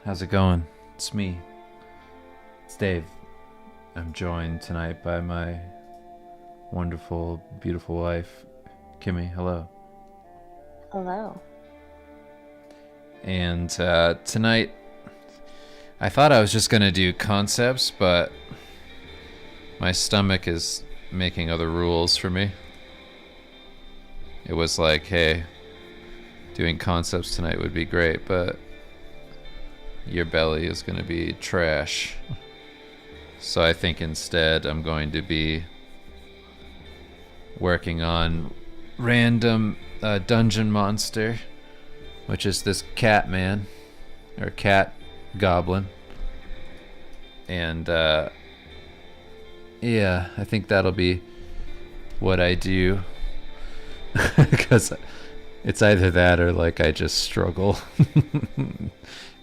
How's it going? It's me. It's Dave. I'm joined tonight by my wonderful, beautiful wife, Kimmy. Hello. Hello. And tonight, I thought I was just gonna do concepts, but my stomach is making other rules for me. It was like, hey, doing concepts tonight would be great, but your belly is gonna be trash. So I think instead I'm going to be working on random dungeon monster, which is this cat man or cat goblin. And yeah, I think that'll be what I do. Because it's either that or like I just struggle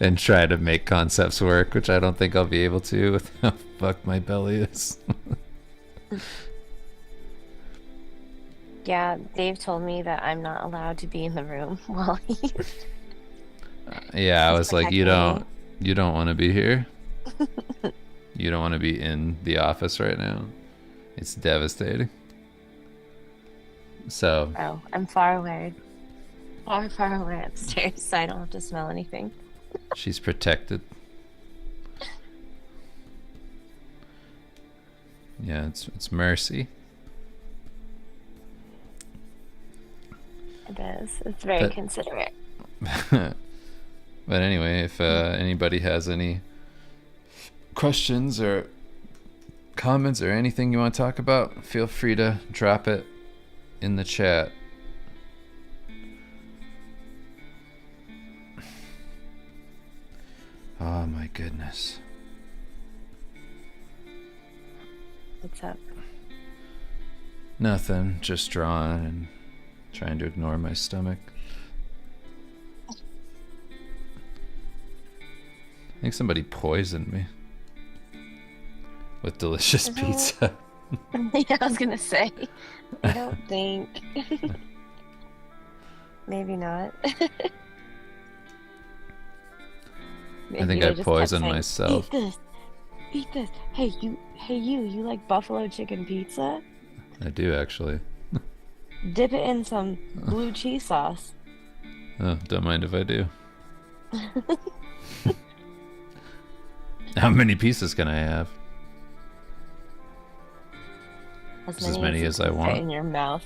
and try to make concepts work, which I don't think I'll be able to with how fucked my belly is. Yeah, Dave told me that I'm not allowed to be in the room while Yeah, I he's was like, you protecting don't me. you don't want to be here. You don't want to be in the office right now. It's devastating. So Oh, I'm far away. Far, far away upstairs, so I don't have to smell anything. she's protected. Yeah, it's mercy. It is. It's very But considerate. but anyway, if anybody has any questions or comments or anything you want to talk about, feel free to drop it in the chat. Oh my goodness. What's up? Nothing, just drawing and trying to ignore my stomach. I think somebody poisoned me with delicious No. pizza. Yeah, I was gonna say. I don't think. Maybe not. I Maybe think I they just kept poisoned saying, "Eat myself. this, eat this." Hey you like buffalo chicken pizza? I do actually. Dip it in some blue cheese sauce. Oh, don't mind if I do. How many pieces can I have? As Just as many as many you as I can fit want. in your mouth.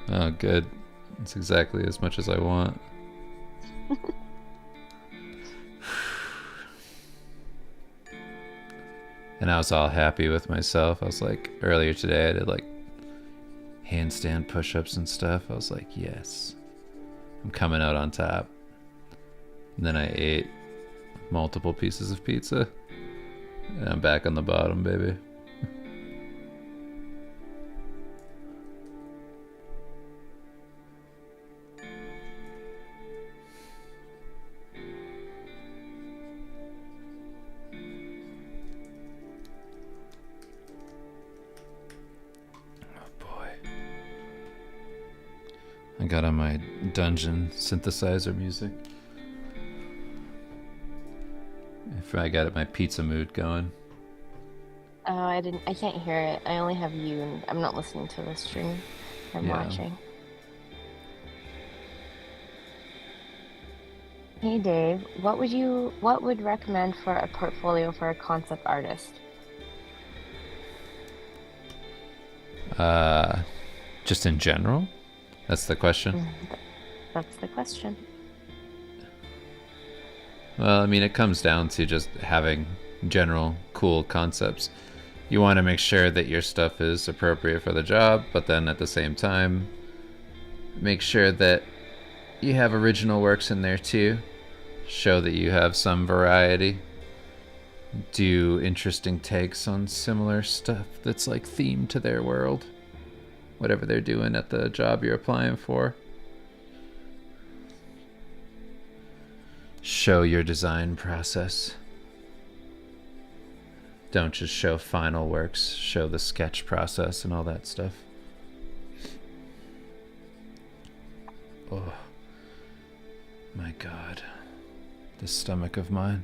Oh, good. That's exactly as much as I want. And I was all happy with myself. I was like, earlier today, I did like handstand push ups and stuff. I was like, yes, I'm coming out on top. And then I ate multiple pieces of pizza. And I'm back on the bottom, baby. Oh boy. I got on my dungeon synthesizer music. If I got my pizza mood going. Oh, I can't hear it. I only have you and I'm not listening to the stream. I'm Yeah. watching. Hey Dave, what would recommend for a portfolio for a concept artist? Uh, just in general? That's the question. That's the question. Well, I mean, it comes down to just having general cool concepts. You want to make sure that your stuff is appropriate for the job, but then at the same time, make sure that you have original works in there too. Show that you have some variety. Do interesting takes on similar stuff that's like themed to their world, whatever they're doing at the job you're applying for. Show your design process. Don't just show final works, show the sketch process and all that stuff. Oh my god. This stomach of mine.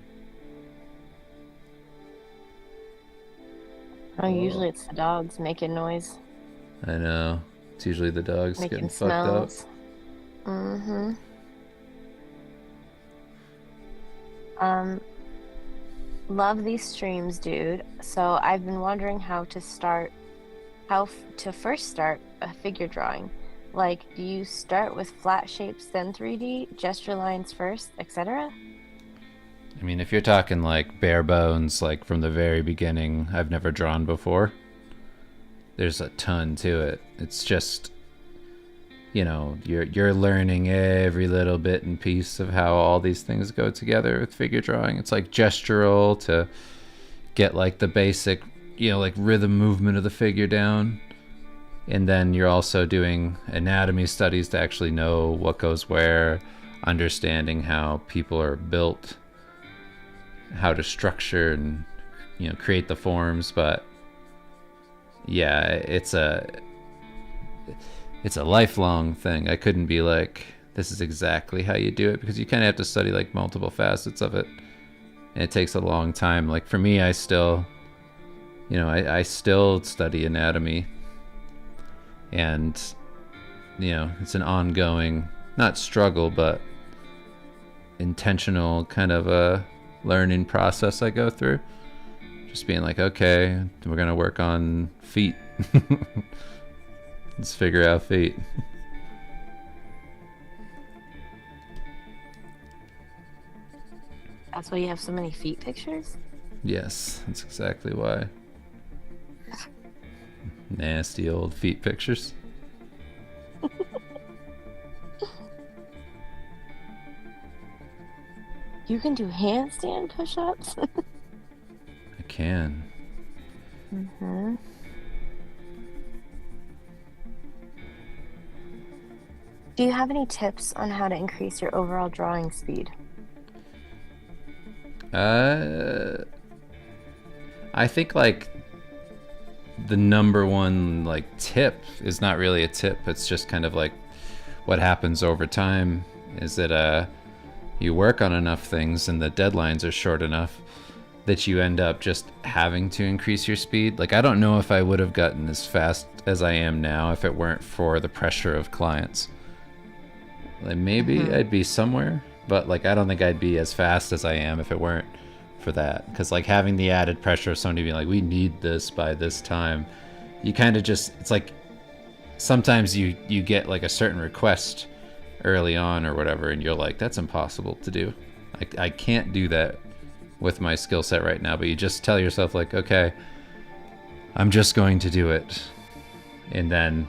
Oh, Oh. usually it's the dogs making noise, I know. It's usually the dogs getting making fucked up. smells. Mm-hmm. Um, Love these streams, dude. So I've been wondering how to first start a figure drawing. Like, do you start with flat shapes, then 3D, gesture lines first, etc.? I mean, if you're talking like bare bones, like from the very beginning, I've never drawn before, there's a ton to it. It's just, you're learning every little bit and piece of how all these things go together with figure drawing. It's like gestural to get like the basic, like rhythm movement of the figure down. And then you're also doing anatomy studies to actually know what goes where, understanding how people are built, how to structure and create the forms. But yeah, it's a lifelong thing. I couldn't be like, this is exactly how you do it, because you kind of have to study like multiple facets of it, and it takes a long time. Like for me, I still, I still study anatomy, and it's an ongoing, not struggle, but intentional kind of a learning process I go through. Just being like, okay, we're gonna work on feet. Let's figure out feet. That's why you have so many feet pictures? Yes, that's exactly why. Nasty old feet pictures. You can do handstand push-ups? I can. Mm-hmm. Do you have any tips on how to increase your overall drawing speed? Uh, I think like the number one like tip is not really a tip. It's just kind of like what happens over time is that you work on enough things and the deadlines are short enough that you end up just having to increase your speed. Like I don't know if I would have gotten as fast as I am now if it weren't for the pressure of clients. Like maybe Mm-hmm. I'd be somewhere, but like I don't think I'd be as fast as I am if it weren't for that. Because like having the added pressure of somebody being like, we need this by this time, you kind of just, it's like sometimes you get like a certain request early on or whatever, and you're like, that's impossible to do. I can't do that with my skill set right now. But you just tell yourself like, okay, I'm just going to do it, and then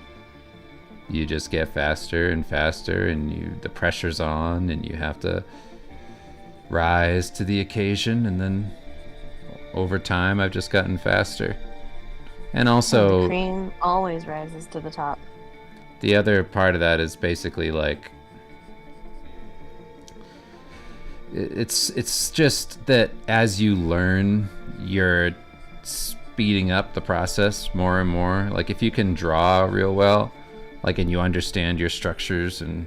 you just get faster and faster, and the pressure's on, and you have to rise to the occasion, and then over time I've just gotten faster. And And the also cream always rises to the top. the other part of that is basically like it's just that as you learn, you're speeding up the process more and more. Like if you can draw real well, like, and you understand your structures, and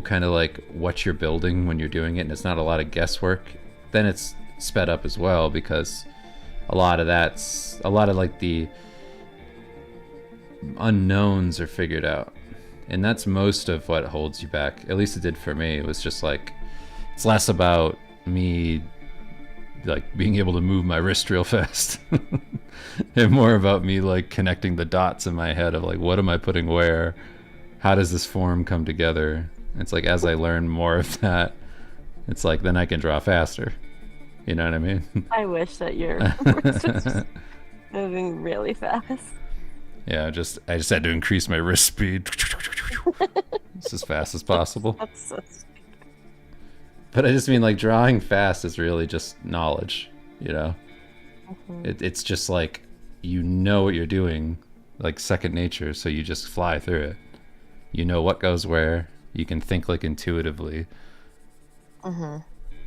kind of like what you're building when you're doing it, and it's not a lot of guesswork, then it's sped up as well, because a lot of like the unknowns are figured out, and that's most of what holds you back. At least it did for me. It was just like, it's less about me like being able to move my wrist real fast and more about me like connecting the dots in my head of like, what am I putting where, how does this form come together. It's like as I learn more of that, it's like then I can draw faster, you know what I mean? I wish that your wrist was just moving really fast. Yeah, I just had to increase my wrist speed just as fast as possible. That's so But I just mean like drawing fast is really just knowledge, you know? stupid. It's just like you know what you're doing, like second nature, so you just fly through it. You know what goes where, you can think like intuitively, Mm-hmm.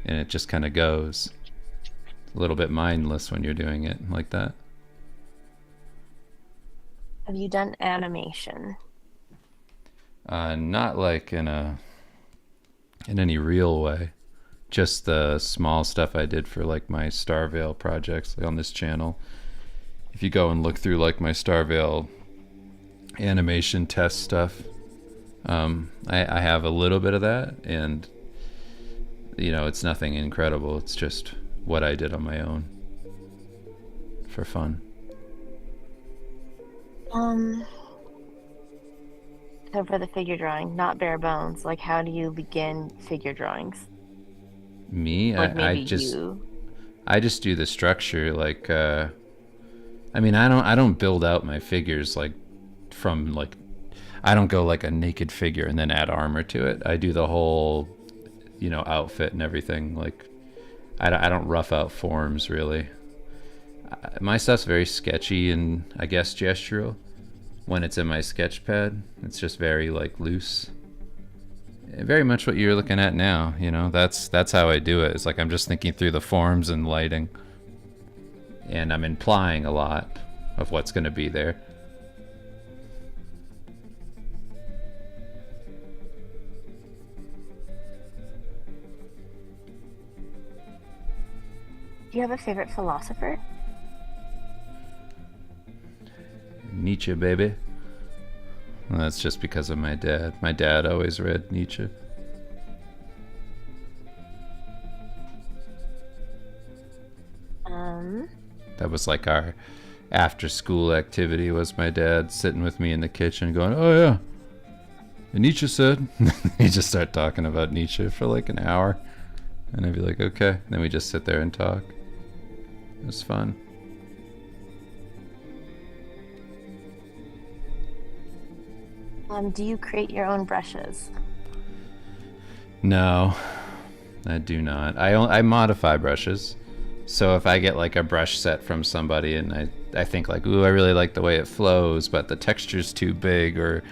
and it just kind of goes. A little bit mindless when you're doing it like that. Have you done animation? Not like in a in any real way. Just the small stuff I did for like my Starvale projects like on this channel. If you go and look through like my Starvale animation test stuff, I have a little bit of that, and it's nothing incredible. It's just what I did on my own for fun. Um, so for the figure drawing, not bare bones, like how do you begin figure drawings? Me, Like I maybe just you. I just do the structure. Like, I mean, I don't build out my figures like from like I don't go like a naked figure and then add armor to it. I do the whole outfit and everything. Like, I don't rough out forms really. My stuff's very sketchy and I guess gestural. When it's in my sketch pad, it's just very like loose. Very much what you're looking at now. That's how I do it. It's like I'm just thinking through the forms and lighting, and I'm implying a lot of what's going to be there. Do you have a favorite philosopher? Nietzsche, baby. Well, that's just because of my dad. My dad always read Nietzsche. Um, That was like our after school activity, was my dad sitting with me in the kitchen going, "Oh yeah, and Nietzsche said." He'd just start talking about Nietzsche for like an hour, and I'd be like, "Okay." And then we just sit there and talk. It was fun. do you create your own brushes? No, I do not. I modify brushes. So if I get like a brush set from somebody and I think like, ooh, I really like the way it flows, but the texture's too big, or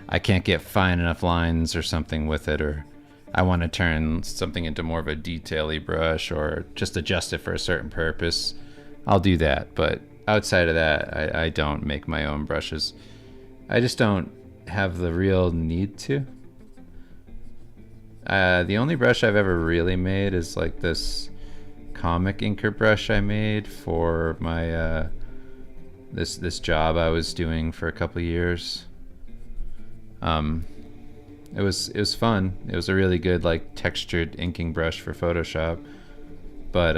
I can't get fine enough lines or something with it, or I want to turn something into more of a detail-y brush or just adjust it for a certain purpose, I'll do that. But outside of that, I don't make my own brushes. I just don't have the real need to. The only brush I've ever really made is like this comic inker brush I made for my this job I was doing for a couple of years. Um, it was fun. It was a really good like textured inking brush for Photoshop, but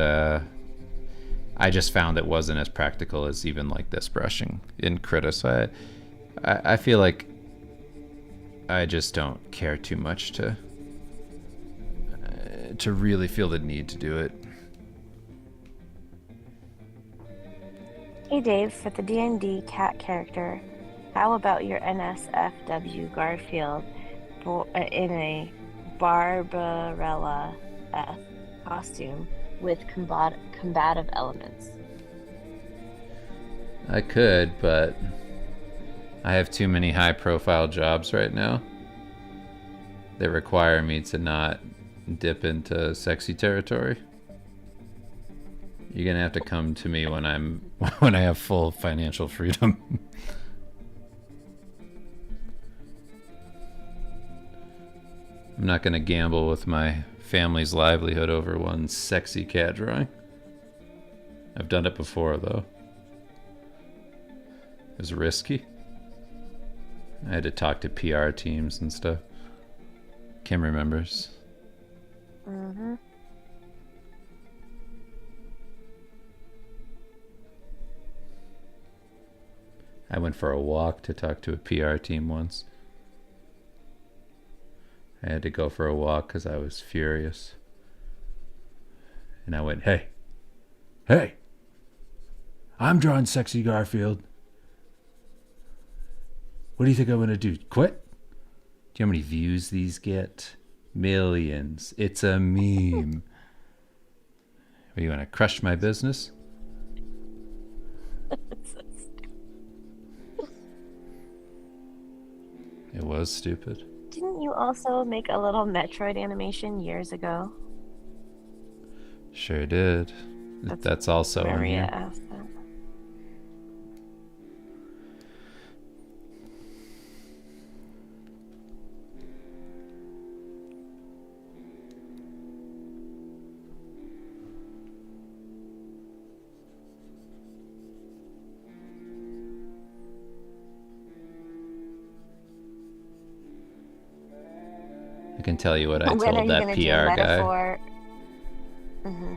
I just found it wasn't as practical as even like this brushing in Krita. So I feel like I just don't care too much to really feel the need to do it. Hey Dave, for the D&D cat character, how about your NSFW Garfield in a Barbarella costume with combative elements? I could, but I have too many high profile jobs right now that require me to not dip into sexy territory. You're gonna have to come to me when when I have full financial freedom. I'm not gonna gamble with my family's livelihood over one sexy cat drawing. I've done it before though. It was risky. I had to talk to PR teams and stuff. Kim remembers. Mm-hmm. I went for a walk to talk to a PR team once. I had to go for a walk because I was furious. And I went, hey, I'm drawing sexy Garfield. What do you think I'm going to do? Quit? Do you know how many views these get? Millions. It's a meme. What, you want to crush my business? It was stupid. Didn't you also make a little Metroid animation years ago? Sure did. That's also on Maria here. asked that. can tell you what I When are told you that gonna do a PR guy. metaphor? Hmm.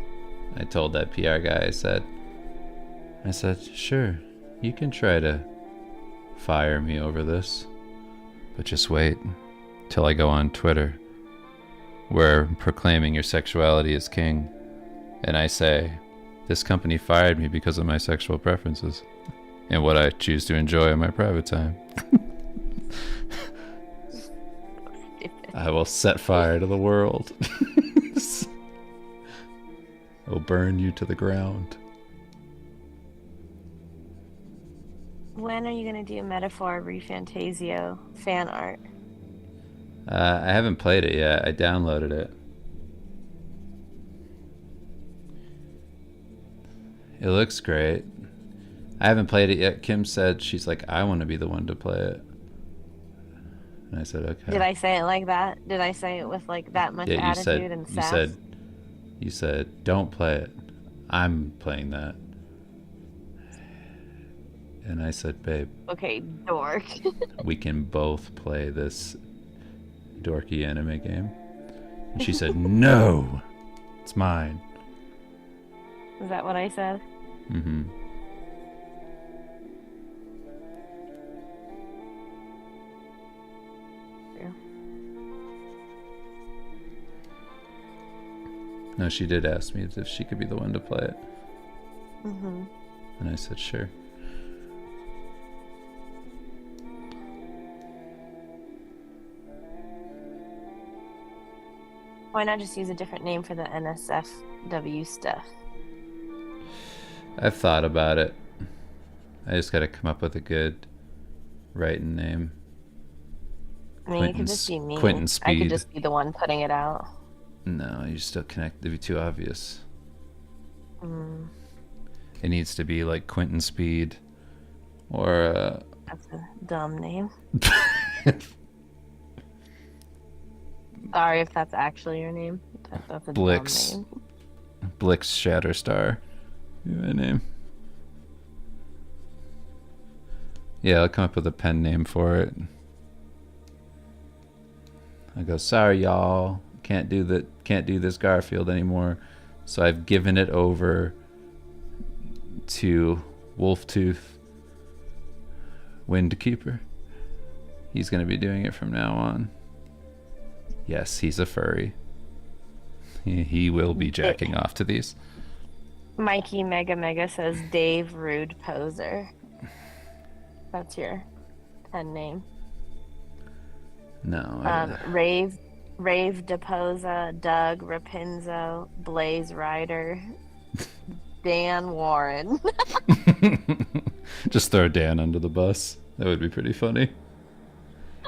I told that PR guy, I said, sure, you can try to fire me over this, but just wait till I go on Twitter, where proclaiming your sexuality is king, and I say, this company fired me because of my sexual preferences and what I choose to enjoy in my private time. I will set fire to the world. I will burn you to the ground. When are you gonna do Metaphor Refantasio fan art? I haven't played it yet. I downloaded it. It looks great. I haven't played it yet. Kim said, she's like, I want to be the one to play it. And I said, Did okay. I say it like that? Did I say it with like that much Yeah, attitude and sass? you said, don't play it. I'm playing that. And I said, babe, Okay, dork. we can both play this dorky anime game. And she said, no, it's mine. Is that what I said? Mm-hmm. Yeah. No, she did ask me if she could be the one to play it. Mm-hmm. And I said, sure. Why not just use a different name for the NSFW stuff? I've thought about it. I just got to come up with a good writing name. I mean, it could just be me. Quentin I could Speed. just be the one putting it out. No, you still connect. It'd be too obvious. Mm, It needs to be like Quentin Speed, or that's a dumb name. Sorry if that's actually your name. That's a Blix. dumb name. Blix Shatterstar. My name. Yeah, I'll come up with a pen name for it. I go, sorry y'all, can't do this Garfield anymore, so I've given it over to Wolftooth Windkeeper. He's gonna be doing it from now on. Yes, he's a furry. He will be jacking off to these. Mikey Mega says Dave Rude Poser. That's your pen name. No. Rave Deposa, Doug Rapinzo, Blaze Ryder, Dan Warren. Just throw Dan under the bus. That would be pretty funny.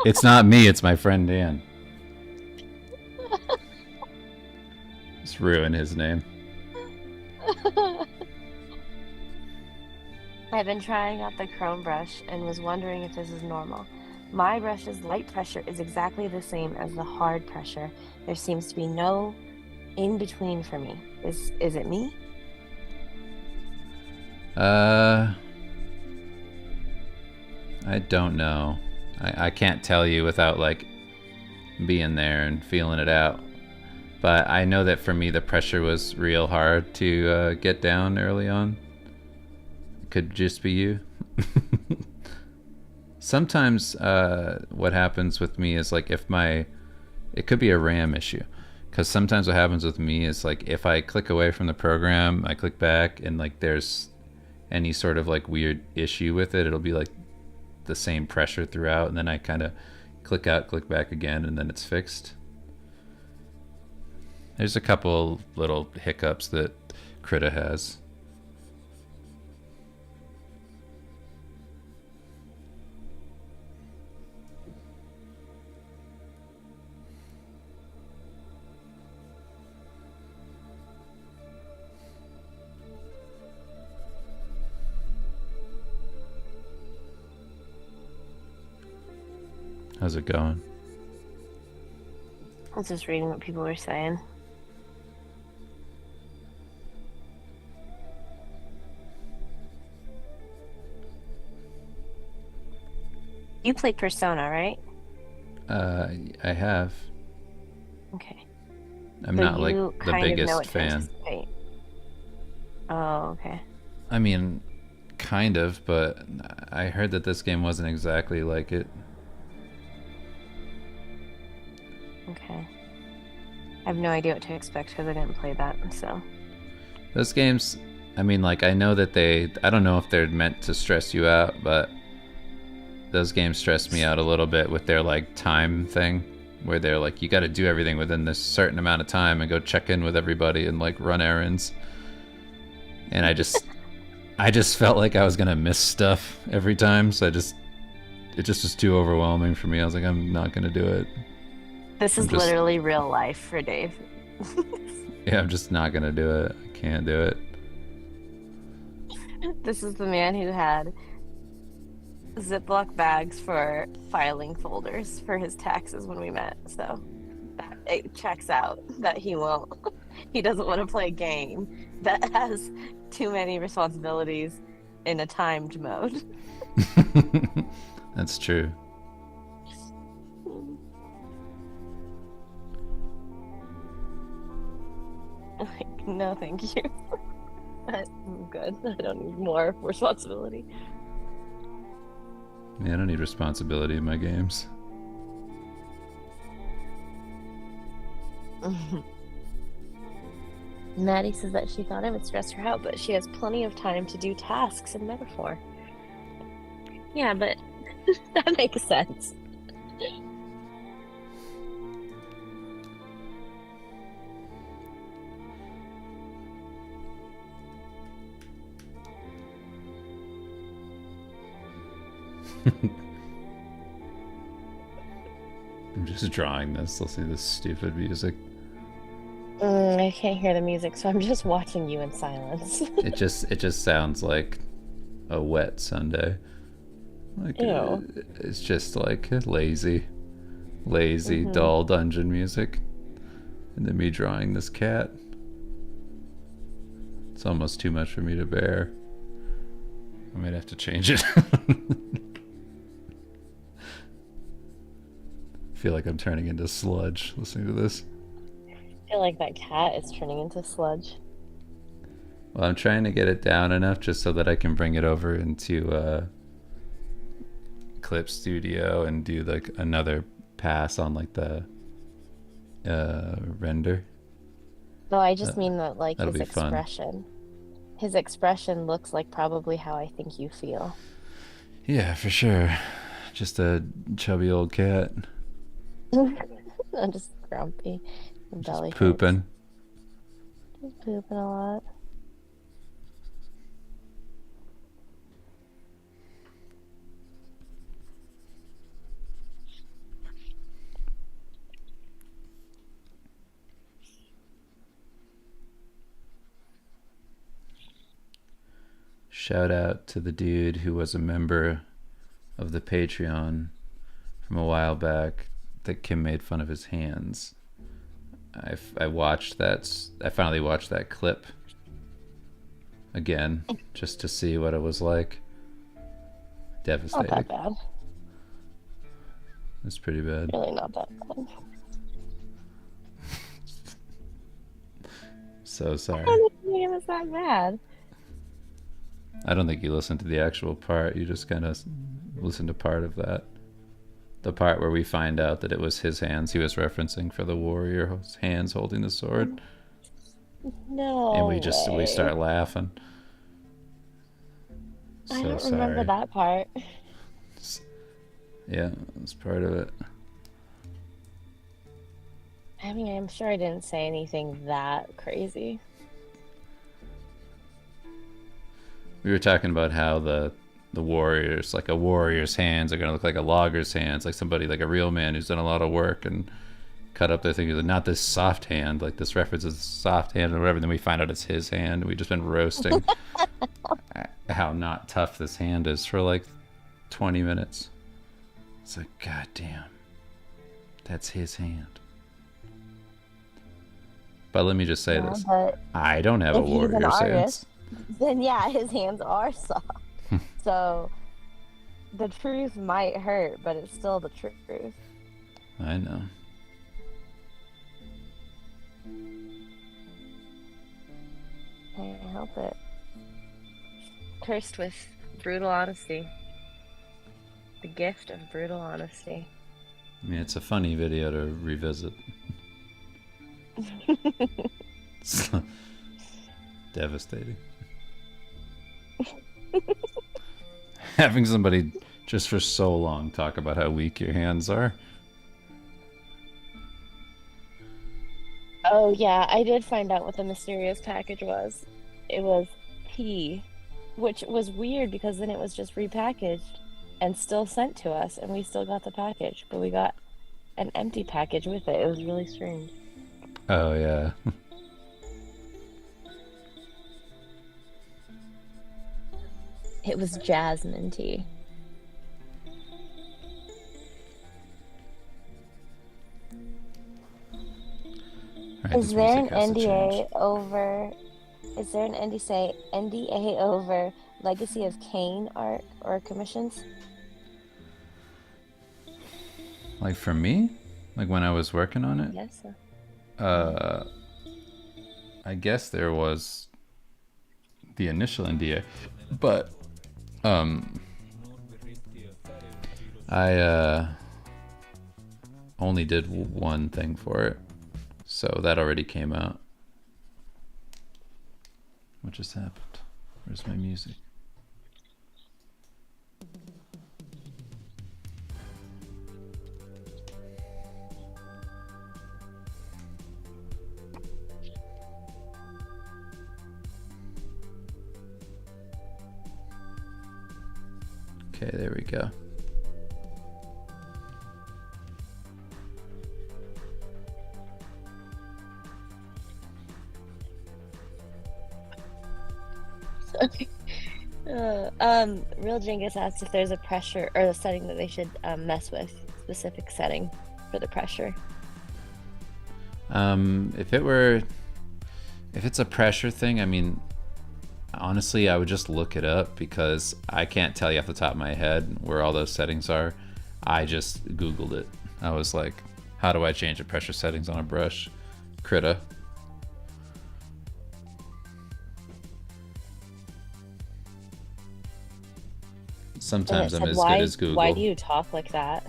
It's not me, it's my friend Dan. Just ruin his name. I've been trying out the chrome brush and was wondering if this is normal. My brush's light pressure is exactly the same as the hard pressure. There seems to be no in between for me. Is it me? I don't know. I can't tell you without like being there and feeling it out. But I know that for me the pressure was real hard to get down early on. It could just be you. Sometimes what happens with me is like it could be a RAM issue, because sometimes what happens with me is like if I click away from the program, I click back, and like there's any sort of like weird issue with it, it'll be like the same pressure throughout, and then I kind of click out, click back again, and then it's fixed. There's a couple little hiccups that Krita has. How's it going? I was just reading what people were saying. You played Persona, right? I have. Okay. I'm So not like you the kind of know biggest what to fan. anticipate. Oh, okay. I mean, kind of, but I heard that this game wasn't exactly like it. Okay. I have no idea what to expect because I didn't play that, so. Those games, I mean, like, I know that I don't know if they're meant to stress you out, but those games stress me out a little bit with their, like, time thing, where they're like, you gotta do everything within this certain amount of time and go check in with everybody and, like, run errands. And I just felt like I was gonna miss stuff every time, so it just was too overwhelming for me. I was like, I'm not gonna do it. This I'm is just, literally real life for Dave. yeah, I'm just not gonna do it. I can't do it. This is the man who had Ziploc bags for filing folders for his taxes when we met. So that it checks out that he won't, he doesn't want to play a game that has too many responsibilities in a timed mode. That's true. Like, no, thank you. I'm good. I don't need more responsibility. Yeah, I don't need responsibility in my games. Maddie says that she thought I would stress her out, but she has plenty of time to do tasks in Metaphor. Yeah, but that makes sense. I'm just drawing this. I'll see this stupid music. I can't hear the music, so I'm just watching you in silence. It just sounds like a wet Sunday. Like Ew. it's just like lazy, Mm-hmm. dull dungeon music, and then me drawing this cat. It's almost too much for me to bear. I might have to change it. I feel like I'm turning into sludge listening to this. I feel like that cat is turning into sludge. Well, I'm trying to get it down enough just so that I can bring it over into Clip Studio and do like another pass on like the render. No, I just That, mean that, like, that'll his be fun. expression. His expression looks like probably how I think you feel. Yeah, for sure. Just a chubby old cat. I'm just grumpy. My Just belly hurts. pooping. Just pooping a lot. Shout out to the dude who was a member of the Patreon from a while back that Kim made fun of his hands. I watched that. I finally watched that clip again just to see what it was like. Not Devastating. that bad. It's pretty bad. Really not that bad. So I sorry. don't think it was that bad. I don't think you listened to the actual part. You just kind of listened to part of that. The part where we find out that it was his hands he was referencing for the warrior's hands holding the sword. And No we way. start laughing. I So don't remember sorry. that part. Yeah, it's part of it. I mean, I'm sure I didn't say anything that crazy. We were talking about how the warriors, like a warrior's hands, are gonna look like a logger's hands, like somebody like a real man who's done a lot of work and cut up their thing. Not this soft hand, like this reference is soft hand or whatever. And then we find out it's his hand. We've just been roasting how not tough this hand is for like 20 minutes. It's like, god damn, that's his hand. But let me just say Yeah, this: but I don't have a if he's an warrior's hands. artist, then yeah, his hands are soft. So the truth might hurt, but it's still the truth. I know. help it. Cursed with brutal honesty. The gift of brutal honesty. I mean, it's a funny video to revisit. It's devastating. Having somebody just for so long talk about how weak your hands are. Oh yeah, I did find out what the mysterious package was. It was tea, which was weird because then it was just repackaged and still sent to us, and we still got the package, but we got an empty package with it. It was really strange. Oh, yeah. It was jasmine tea. Alright, Is this there an music has to change. NDA over? Is there an NDA over Legacy of Kain art or commissions? Like for me? Like when I was working on it? Yes. I guess there was the initial NDA, but I only did one thing for it, so that already came out. What just happened? Where's my music? Okay, there we go. Okay. Real Jingus asked if there's a pressure or a setting that they should mess with. Specific setting for the pressure. If it's a pressure thing, I mean, honestly, I would just look it up because I can't tell you off the top of my head where all those settings are. I just Googled it. I was like, how do I change the pressure settings on a brush? Krita. Sometimes I'm as good as Google. Why do you talk like that?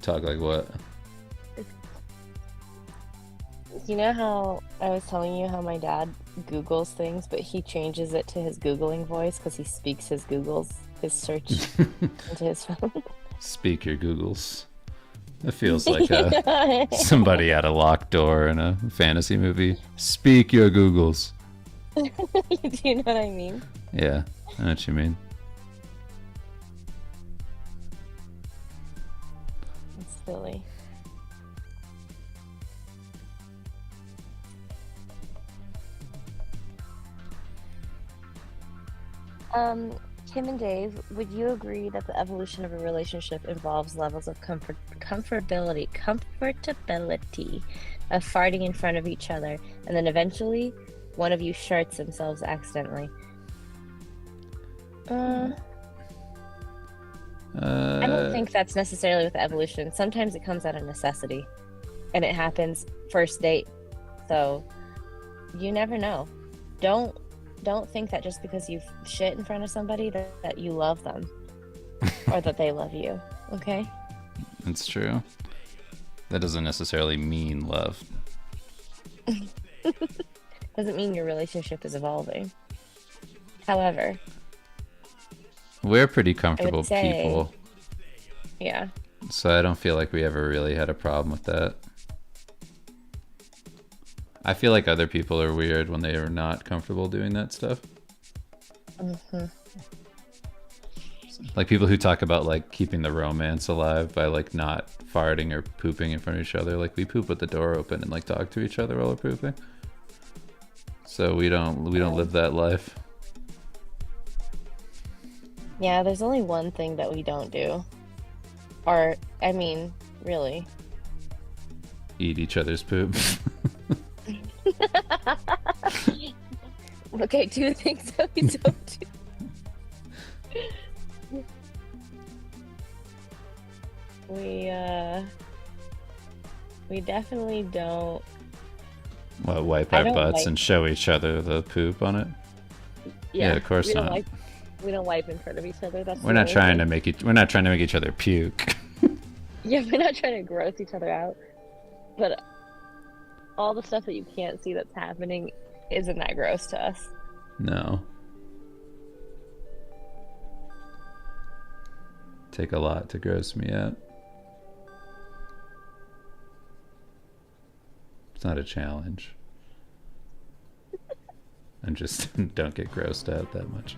Talk like what? You know how I was telling you how my dad Googles things, but he changes it to his Googling voice because he speaks his Googles, his search into his phone. Speak your Googles. It feels like somebody at a locked door in a fantasy movie. Speak your Googles. Do you know what I mean? Yeah, I know what you mean. It's silly. Kim and Dave, would you agree that the evolution of a relationship involves levels of comfortability of farting in front of each other, and then eventually one of you sharts themselves accidentally? I don't think that's necessarily with evolution. Sometimes it comes out of necessity, and it happens first date. So you never know. Don't think that just because you shit in front of somebody that you love them or that they love you. Okay? It's true. That doesn't necessarily mean love. Doesn't mean your relationship is evolving. However, we're pretty comfortable people. Yeah. So I don't feel like we ever really had a problem with that. I feel like other people are weird when they are not comfortable doing that stuff. Mm-hmm. Like people who talk about like keeping the romance alive by like not farting or pooping in front of each other. Like we poop with the door open and like talk to each other while we're pooping. So we don't live that life. Yeah, there's only one thing that we don't do. Or, I mean, really. Eat each other's poop. Okay, two things that we don't do. We definitely don't What, wipe I our don't butts wipe. and show each other the poop on it? Yeah, Yeah, of course we don't not. wipe. We don't wipe in front of each other. That's We're the not only trying thing. to make each we're not trying to make each other puke. Yeah, we're not trying to gross each other out. But all the stuff that you can't see that's happening isn't that gross to us. No. Take a lot to gross me out. It's not a challenge. I just don't get grossed out that much.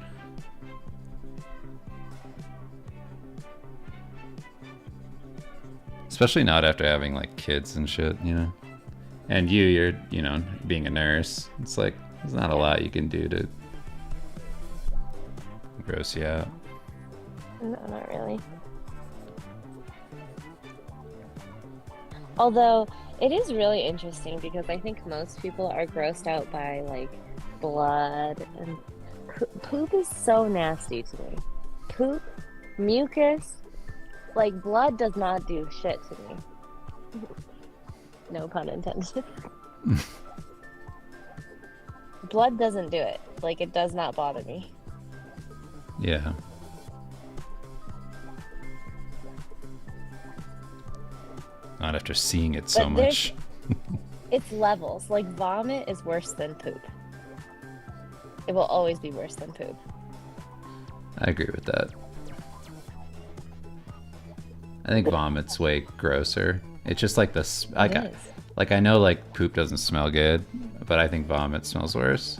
Especially not after having like kids and shit, you know. And you're, being a nurse. It's like there's not a Yeah. lot you can do to gross you out. No, not really. Although it is really interesting because I think most people are grossed out by like blood and poop is so nasty to me. Poop, mucus, like blood does not do shit to me. No pun intended. Blood doesn't do it. Like it does not bother me. Yeah. Not after seeing it so But there's much. it's levels. Like vomit is worse than poop. It will always be worse than poop. I agree with that. I think vomit's way grosser. It's just like this. It is. Like I know like poop doesn't smell good, but I think vomit smells worse.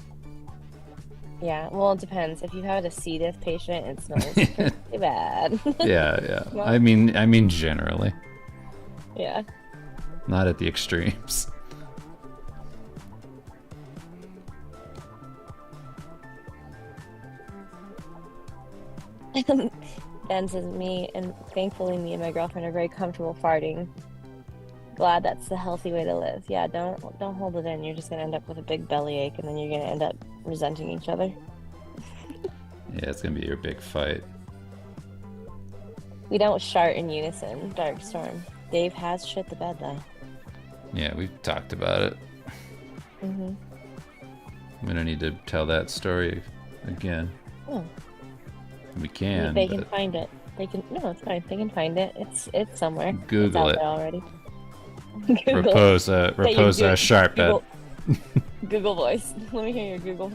Yeah, well, it depends. If you have a C. diff patient, it smells pretty bad. Yeah, yeah. Well, I mean generally, yeah. not at the extremes. Ben says me, and thankfully me and my girlfriend are very comfortable farting. Glad that's the healthy way to live. Yeah, don't hold it in. You're just gonna end up with a big bellyache, and then you're gonna end up resenting each other. Yeah, it's gonna be your big fight. We don't shart in unison, Dark Storm. Dave has shit the bed though. Yeah, we've talked about it. Mm-hmm. We don't need to tell that story again. Oh. We can. They but can find it. They can. No, it's fine. They can find it. It's somewhere. It's Google out it. there already. Google. Raposa sharp bed. Google, Google voice. Let me hear your Google.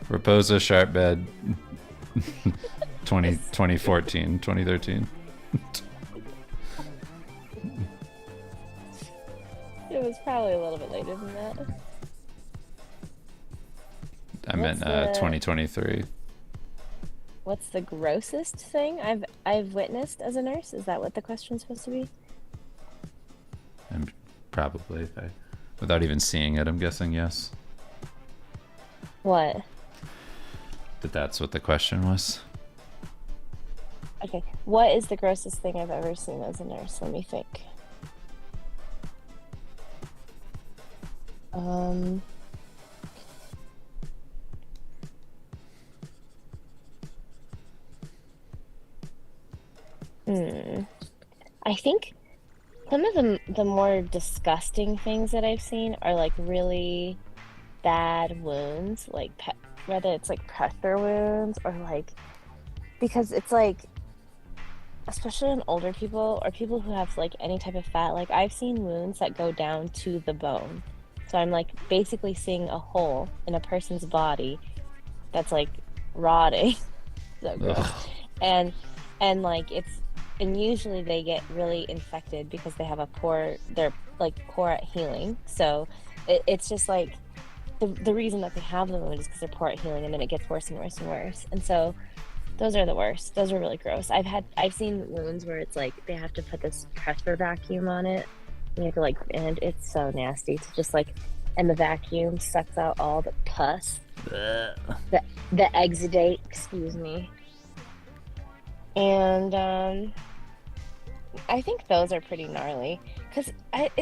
Raposa sharp bed. 2014, 2013. It was probably a little bit later than that. I meant 2023. What's the grossest thing I've witnessed as a nurse? Is that what the question's supposed to be? And probably, without even seeing it, I'm guessing yes. What? That's what the question was. Okay. What is the grossest thing I've ever seen as a nurse? Let me think. I think some of the more disgusting things that I've seen are like really bad wounds, like whether it's like pressure wounds or like because it's like especially in older people or people who have like any type of fat, like I've seen wounds that go down to the bone. So I'm like basically seeing a hole in a person's body that's like rotting. So gross. Ugh. And like and usually they get really infected because they have they're like poor at healing. So it's just like the reason that they have the wound is because they're poor at healing, and then it gets worse and worse and worse. And so those are the worst. Those are really gross. I've seen wounds where it's like they have to put this pressure vacuum on it. And you have to like, and it's so nasty to just like, and the vacuum sucks out all the pus, the exudate, excuse me. And I think those are pretty gnarly because it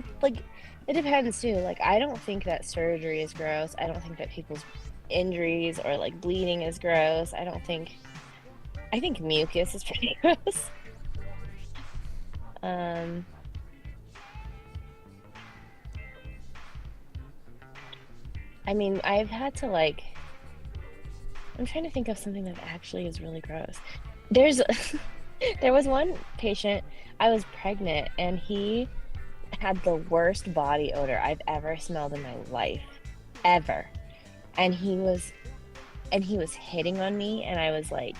depends too. Like I don't think that surgery is gross. I don't think that people's injuries or like bleeding is gross. I think mucus is pretty gross. I mean, I've had to like, I'm trying to think of something that actually is really gross. There's, there was one patient, I was pregnant, and he had the worst body odor I've ever smelled in my life, ever. And he was hitting on me, and I was like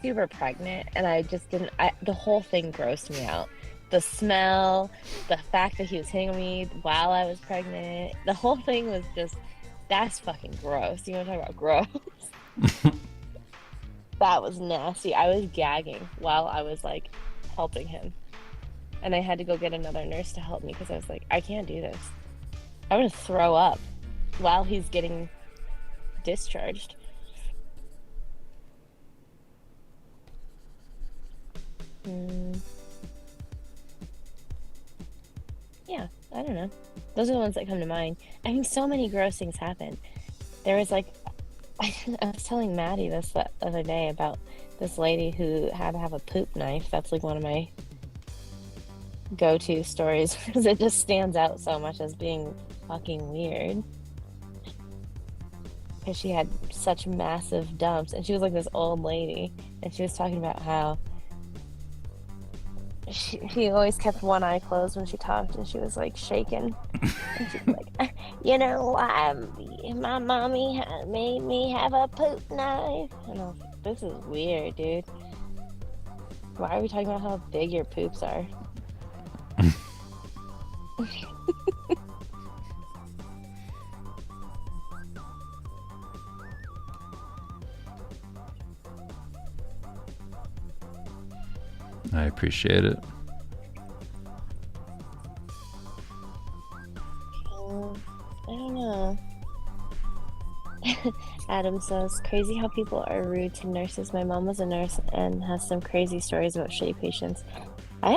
super pregnant, and I just didn't, the whole thing grossed me out. The smell, the fact that he was hitting on me while I was pregnant, the whole thing was just, that's fucking gross. You want to talk about gross? That was nasty. I was gagging while I was like helping him. And I had to go get another nurse to help me because I was like, I can't do this. I'm gonna throw up while he's getting discharged. Mm, yeah, I don't know. Those are the ones that come to mind. I mean, so many gross things happen. There was like, I was telling Maddie this the other day about this lady who had to have a poop knife. That's like one of my go-to stories because it just stands out so much as being fucking weird. Because she had such massive dumps, and she was like this old lady, and she was talking about how she always kept one eye closed when she talked, and she was like shaking, and she's like, you know, my mommy made me have a poop knife, and I was like, this is weird, dude. Why are we talking about how big your poops are? I appreciate it. I don't know. Adam says, crazy how people are rude to nurses. My mom was a nurse and has some crazy stories about shitty patients. I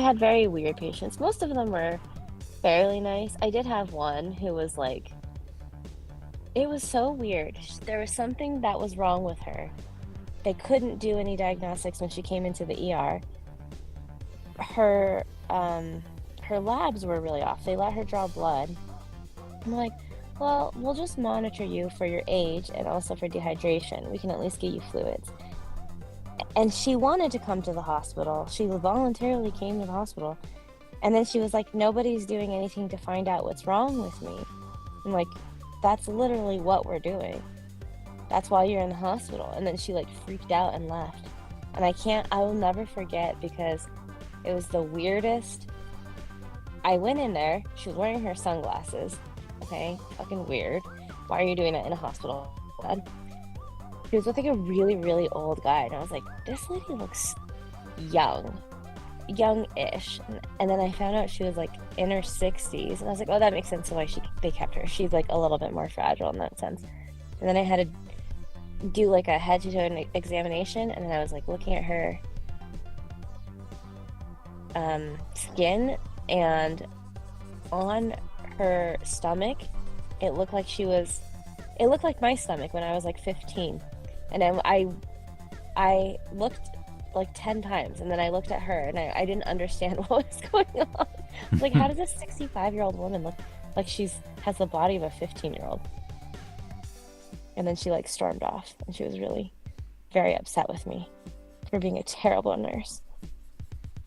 had very weird patients. Most of them were fairly nice. I did have one who was like, it was so weird. There was something that was wrong with her. They couldn't do any diagnostics when she came into the ER. Her her labs were really off. They let her draw blood. I'm like, well, we'll just monitor you for your age and also for dehydration. We can at least get you fluids. And she wanted to come to the hospital. She voluntarily came to the hospital. And then she was like, nobody's doing anything to find out what's wrong with me. I'm like, that's literally what we're doing. That's why you're in the hospital. And then she like freaked out and left. And I will never forget because it was the weirdest. I went in there, she was wearing her sunglasses. Okay, fucking weird. Why are you doing that in a hospital bed? She was with like a really, really old guy. And I was like, this lady looks young, young-ish. And then I found out she was like in her 60s. And I was like, oh, that makes sense to why they kept her. She's like a little bit more fragile in that sense. And then I had to do like a head-to-toe examination. And then I was like looking at her skin, and on her stomach it looked like my stomach when I was like 15. And then I looked like 10 times, and then I looked at her and I didn't understand what was going on. I was like, how does a 65-year-old woman look like has the body of a 15-year-old? And then she like stormed off, and she was really very upset with me for being a terrible nurse.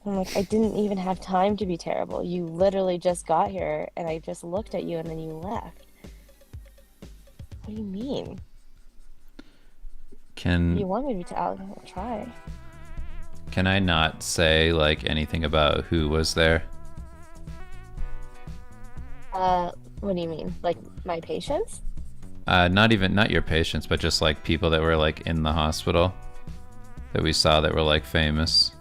I'm like, I didn't even have time to be terrible. You literally just got here, and I just looked at you, and then you left. What do you mean? You wanted me to try. Can I not say like anything about who was there? What do you mean? Like my patients? Not your patients, but just like people that were like in the hospital that we saw that were like famous.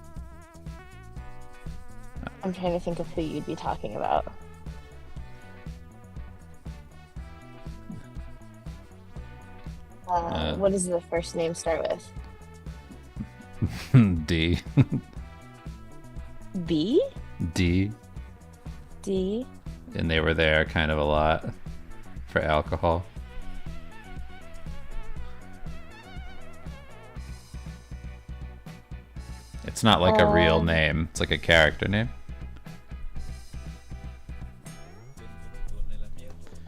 I'm trying to think of who you'd be talking about. What does the first name start with? D. B? D. D. And they were there kind of a lot for alcohol. It's not like a real name. It's like a character name.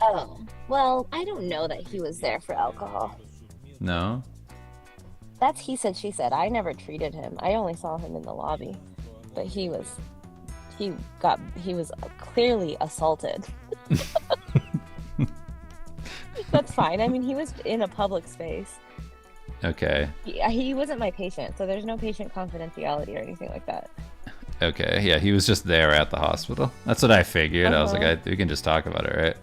Oh. Well, I don't know that he was there for alcohol. No? That's he said, she said. I never treated him. I only saw him in the lobby. But he was clearly assaulted. That's fine. I mean, he was in a public space. Okay. He wasn't my patient, so there's no patient confidentiality or anything like that. Okay, yeah, he was just there at the hospital. That's what I figured. I was Uh-huh. like, we can just talk about it, right?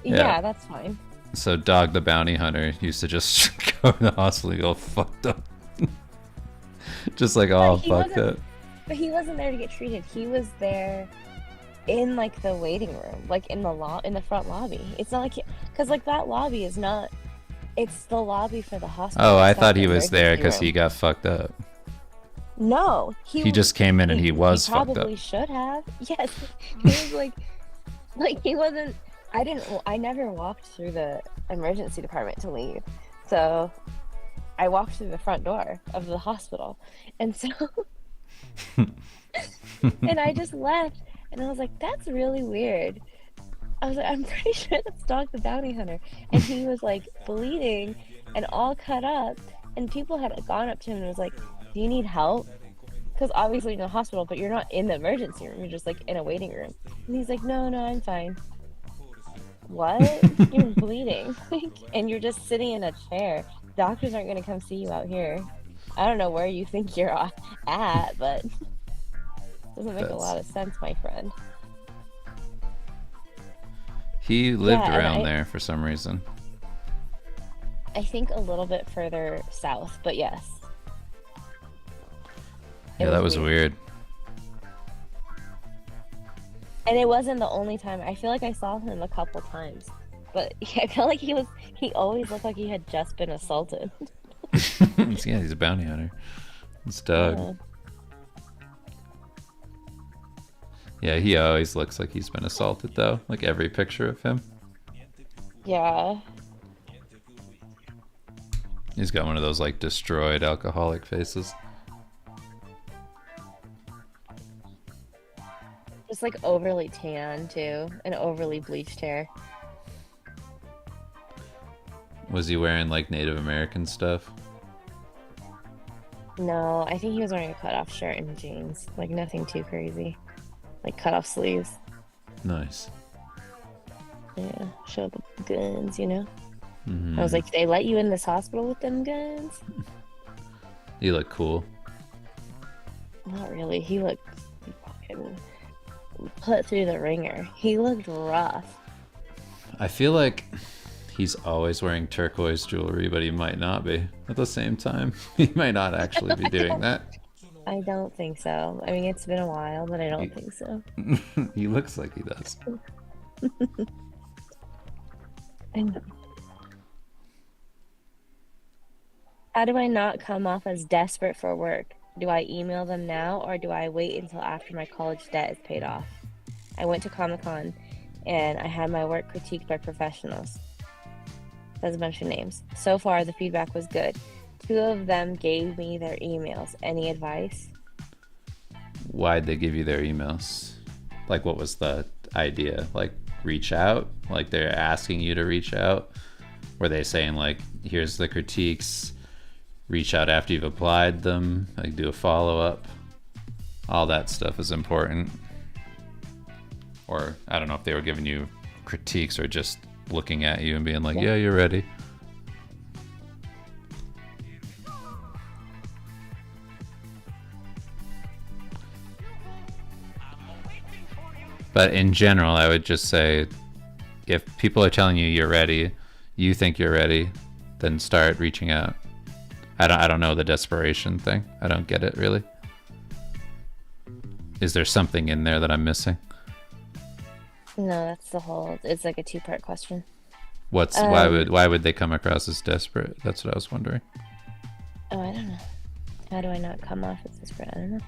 Yeah. Yeah, that's fine. So Dog the Bounty Hunter used to just go to the hospital and go fucked up. Just like But all he fucked wasn't up. but he wasn't there to get treated. He was there in like the waiting room, like in the front lobby. It's not like because like that lobby is not. It's the lobby for the hospital. Oh, I It's not thought the he was there emergency because he room. got fucked up. No, He just came in and he he was fucked up. probably should have. Yes, he was like he wasn't. I never walked through the emergency department to leave, so I walked through the front door of the hospital, and so and I just left, and I was like, that's really weird. I was like, I'm pretty sure that's Dog the Bounty Hunter. And he was like bleeding and all cut up. And people had gone up to him and was like, do you need help? Because obviously you're in the hospital, but you're not in the emergency room. You're just like in a waiting room. And he's like, no, I'm fine. What? You're bleeding. And you're just sitting in a chair. Doctors aren't going to come see you out here. I don't know where you think you're at, but it doesn't make a lot of sense, my friend. He lived Yeah, around there for some reason. I think a little bit further south, but yes. Yeah, that was weird. And it wasn't the only time. I feel like I saw him a couple times. But I feel like he always looked like he had just been assaulted. Yeah, he's a bounty hunter. It's Doug. Yeah, he always looks like he's been assaulted though. Like every picture of him. Yeah. He's got one of those like destroyed alcoholic faces. Just like overly tan too, and overly bleached hair. Was he wearing like Native American stuff? No, I think he was wearing a cutoff shirt and jeans. Like nothing too crazy. Like cutoff sleeves. Nice. Yeah, show the guns, you know? Mm-hmm. I was like, they let you in this hospital with them guns? He looked cool. Not really. He looked fucking put through the ringer. He looked rough. I feel like he's always wearing turquoise jewelry, but he might not be at the same time. He might not actually be doing that. I don't think so. I mean, it's been a while, but I don't think so. He looks like he does. I know. How do I not come off as desperate for work? Do I email them now or do I wait until after my college debt is paid off? I went to Comic-Con and I had my work critiqued by professionals. There's a bunch of names. So far, the feedback was good. 2 of them gave me their emails. Any advice? Why'd they give you their emails? Like, what was the idea? Like, reach out? Like, they're asking you to reach out? Were they saying, like, here's the critiques, reach out after you've applied them, like, do a follow-up? All that stuff is important. Or, I don't know if they were giving you critiques or just looking at you and being like, yeah, you're ready. But in general, I would just say, if people are telling you you're ready, you think you're ready, then start reaching out. I don't know the desperation thing. I don't get it really. Is there something in there that I'm missing? No, that's the whole. It's like a 2-part question. Why would they come across as desperate? That's what I was wondering. Oh, I don't know. How do I not come off as desperate? I don't know.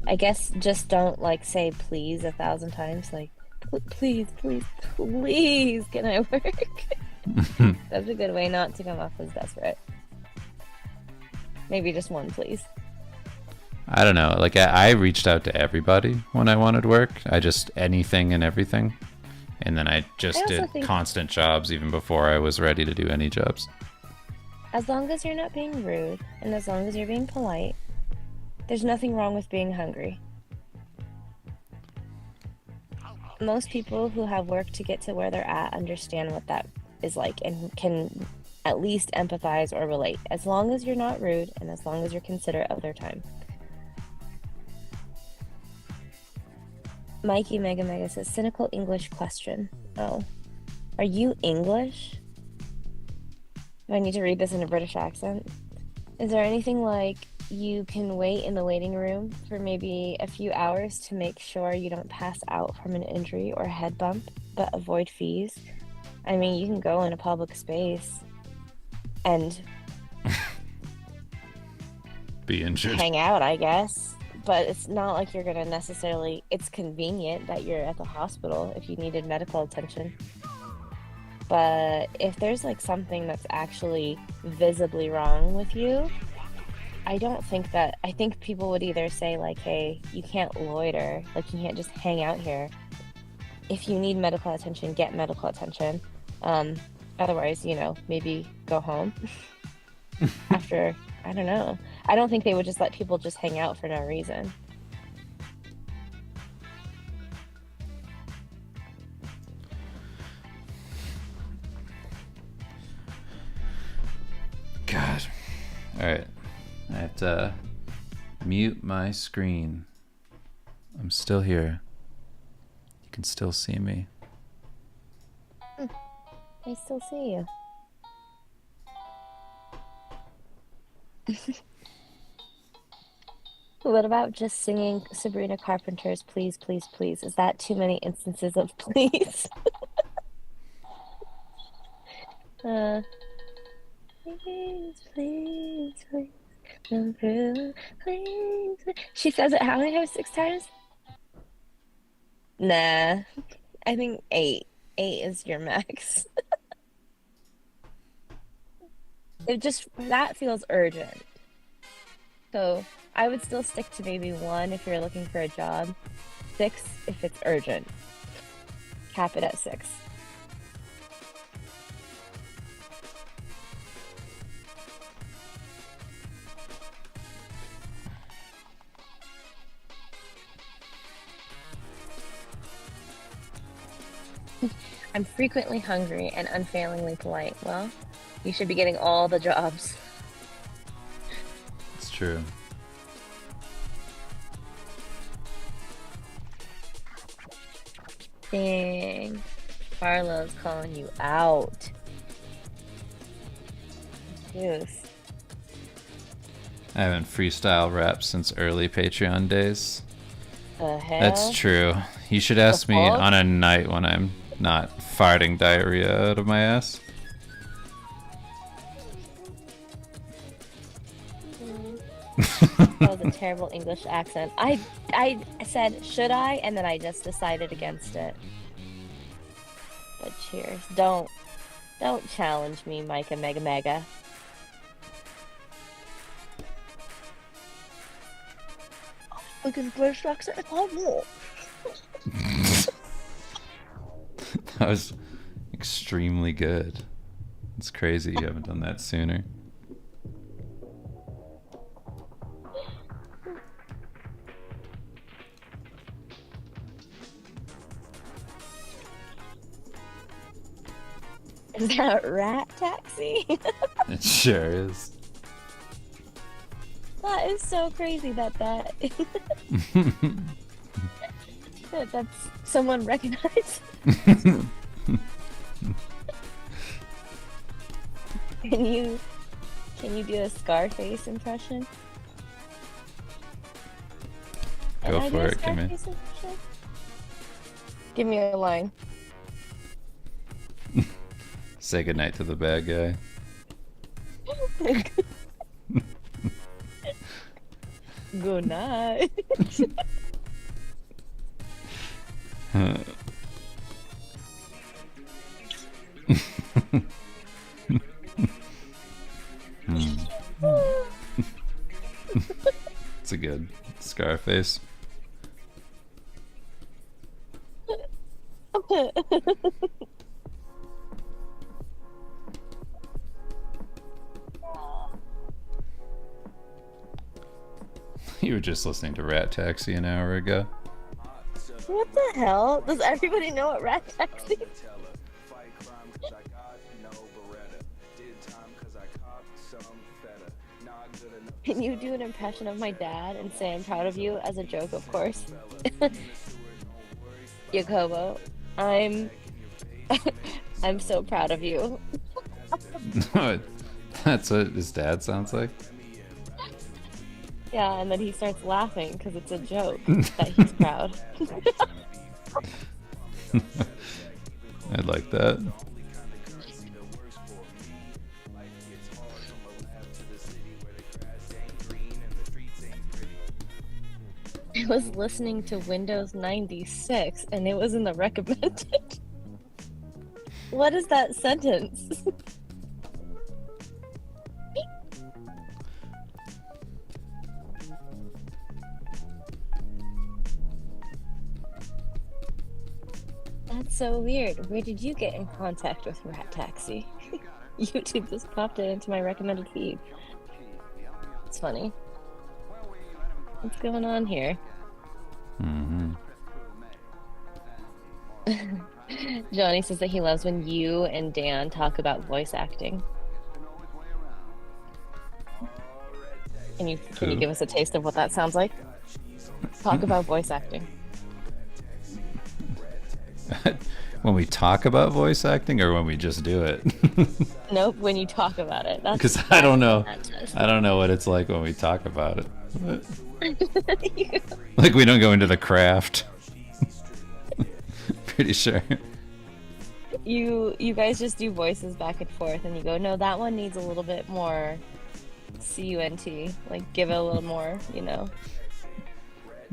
I guess just don't like say please 1,000 times. Like, please, please, please, can I work? That's a good way not to come off as desperate. Maybe just one, please. I don't know. Like, I reached out to everybody when I wanted work. I just anything and everything. And then I I just also did think constant jobs even before I was ready to do any jobs. as long as you're not being rude and as long as you're being polite, there's nothing wrong with being hungry. Most people who have worked to get to where they're at understand what that is like and can at least empathize or relate, as long as you're not rude and as long as you're considerate of their time. Mikey Mega Mega says, cynical English question. Oh, are you English? Do I need to read this in a British accent? Is there anything like you can wait in the waiting room for maybe a few hours to make sure you don't pass out from an injury or head bump, but avoid fees? I mean, you can go in a public space and Be injured. hang out, I guess. But it's not like you're gonna necessarily, it's convenient that you're at the hospital if you needed medical attention. But if there's like something that's actually visibly wrong with you, I don't think that, I think people would either say like, hey, you can't loiter, like you can't just hang out here. If you need medical attention, get medical attention. Otherwise, maybe go home after, I don't know. I don't think they would just let people just hang out for no reason. God. Alright. I have to mute my screen. I'm still here. You can still see me. I still see you. What about just singing Sabrina Carpenter's Please, Please, Please? Is that too many instances of please? Please, please, please, come through, please. She says it how many times? 6 times? Nah, I think 8. 8 is your max. That feels urgent. So I would still stick to maybe 1 if you're looking for a job, 6 if it's urgent. Cap it at 6. I'm frequently hungry and unfailingly polite. Well, you should be getting all the jobs. It's true. Dang. Carlo's calling you out. Yes. I haven't freestyle rapped since early Patreon days. The hell? That's true. You should ask me fuck? on a night when I'm not farting diarrhea out of my ass. That was a terrible English accent. I said, should I? And then I just decided against it. But cheers. Don't challenge me, Micah Mega Mega. Look at the British accent. It's horrible. That was extremely good. It's crazy you haven't done that sooner. Is that Rat Taxi? It sure is. That is so crazy that that's someone recognized. Can you do a Scarface impression? Go for it, give me. Give me a line. Say goodnight to the bad guy. Good night. It's a good Scarface. You were just listening to Rat Taxi an hour ago. What the hell? Does everybody know what rat taxi is? Can you do an impression of my dad and say I'm proud of you as a joke, of course? Jacobo, I'm I'm so proud of you. That's what his dad sounds like. Yeah, and then he starts laughing because it's a joke that he's proud. I'd like that. I was listening to Windows 96 and it was in the recommended. What is that sentence? That's so weird. Where did you get in contact with Rat Taxi? YouTube just popped it into my recommended feed. It's funny. What's going on here? Mm-hmm. Johnny says that he loves when you and Dan talk about voice acting. Can you give us a taste of what that sounds like? Talk about voice acting. When we talk about voice acting, or when we just do it? Nope, when you talk about it. Because I don't know. I don't know what it's like when we talk about it. Like, we don't go into the craft. Pretty sure. You guys just do voices back and forth, and you go, no, that one needs a little bit more CUNT. Like, give it a little more, you know.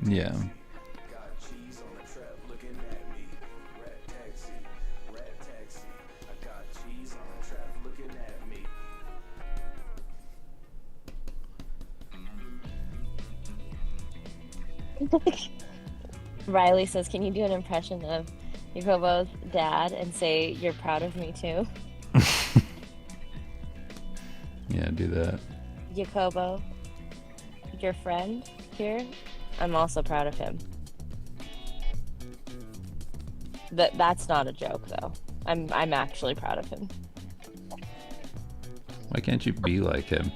Yeah. Riley says, can you do an impression of Jacobo's dad and say, you're proud of me too? Yeah, do that. Jacobo, your friend here, I'm also proud of him. That's not a joke, though. I'm actually proud of him. Why can't you be like him?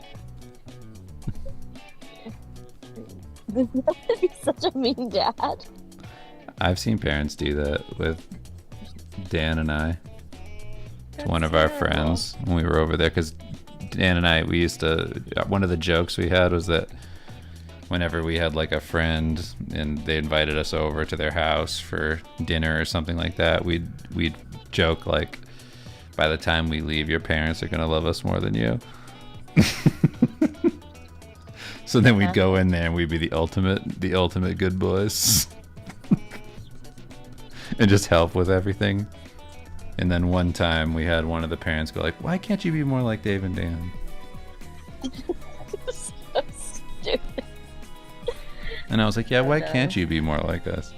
He's such a mean dad. I've seen parents do that with Dan and I. That's One of our terrible. friends when we were over there, because Dan and I, we used to, one of the jokes we had was that whenever we had like a friend and they invited us over to their house for dinner or something like that, we'd joke like, by the time we leave, your parents are gonna love us more than you. So then we'd go in there and we'd be the ultimate good boys. And just help with everything. And then one time we had one of the parents go like, why can't you be more like Dave and Dan? So stupid. And I was like, yeah, why can't you be more like us?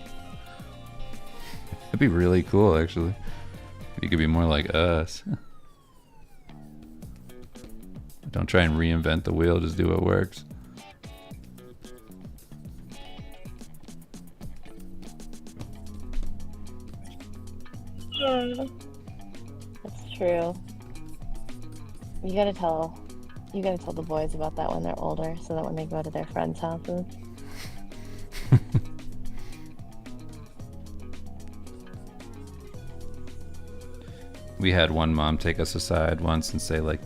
It'd be really cool, actually. If you could be more like us. Don't try and reinvent the wheel, just do what works. That's true. You gotta tell the boys about that when they're older, so that when they go to their friends' houses. We had one mom take us aside once and say like,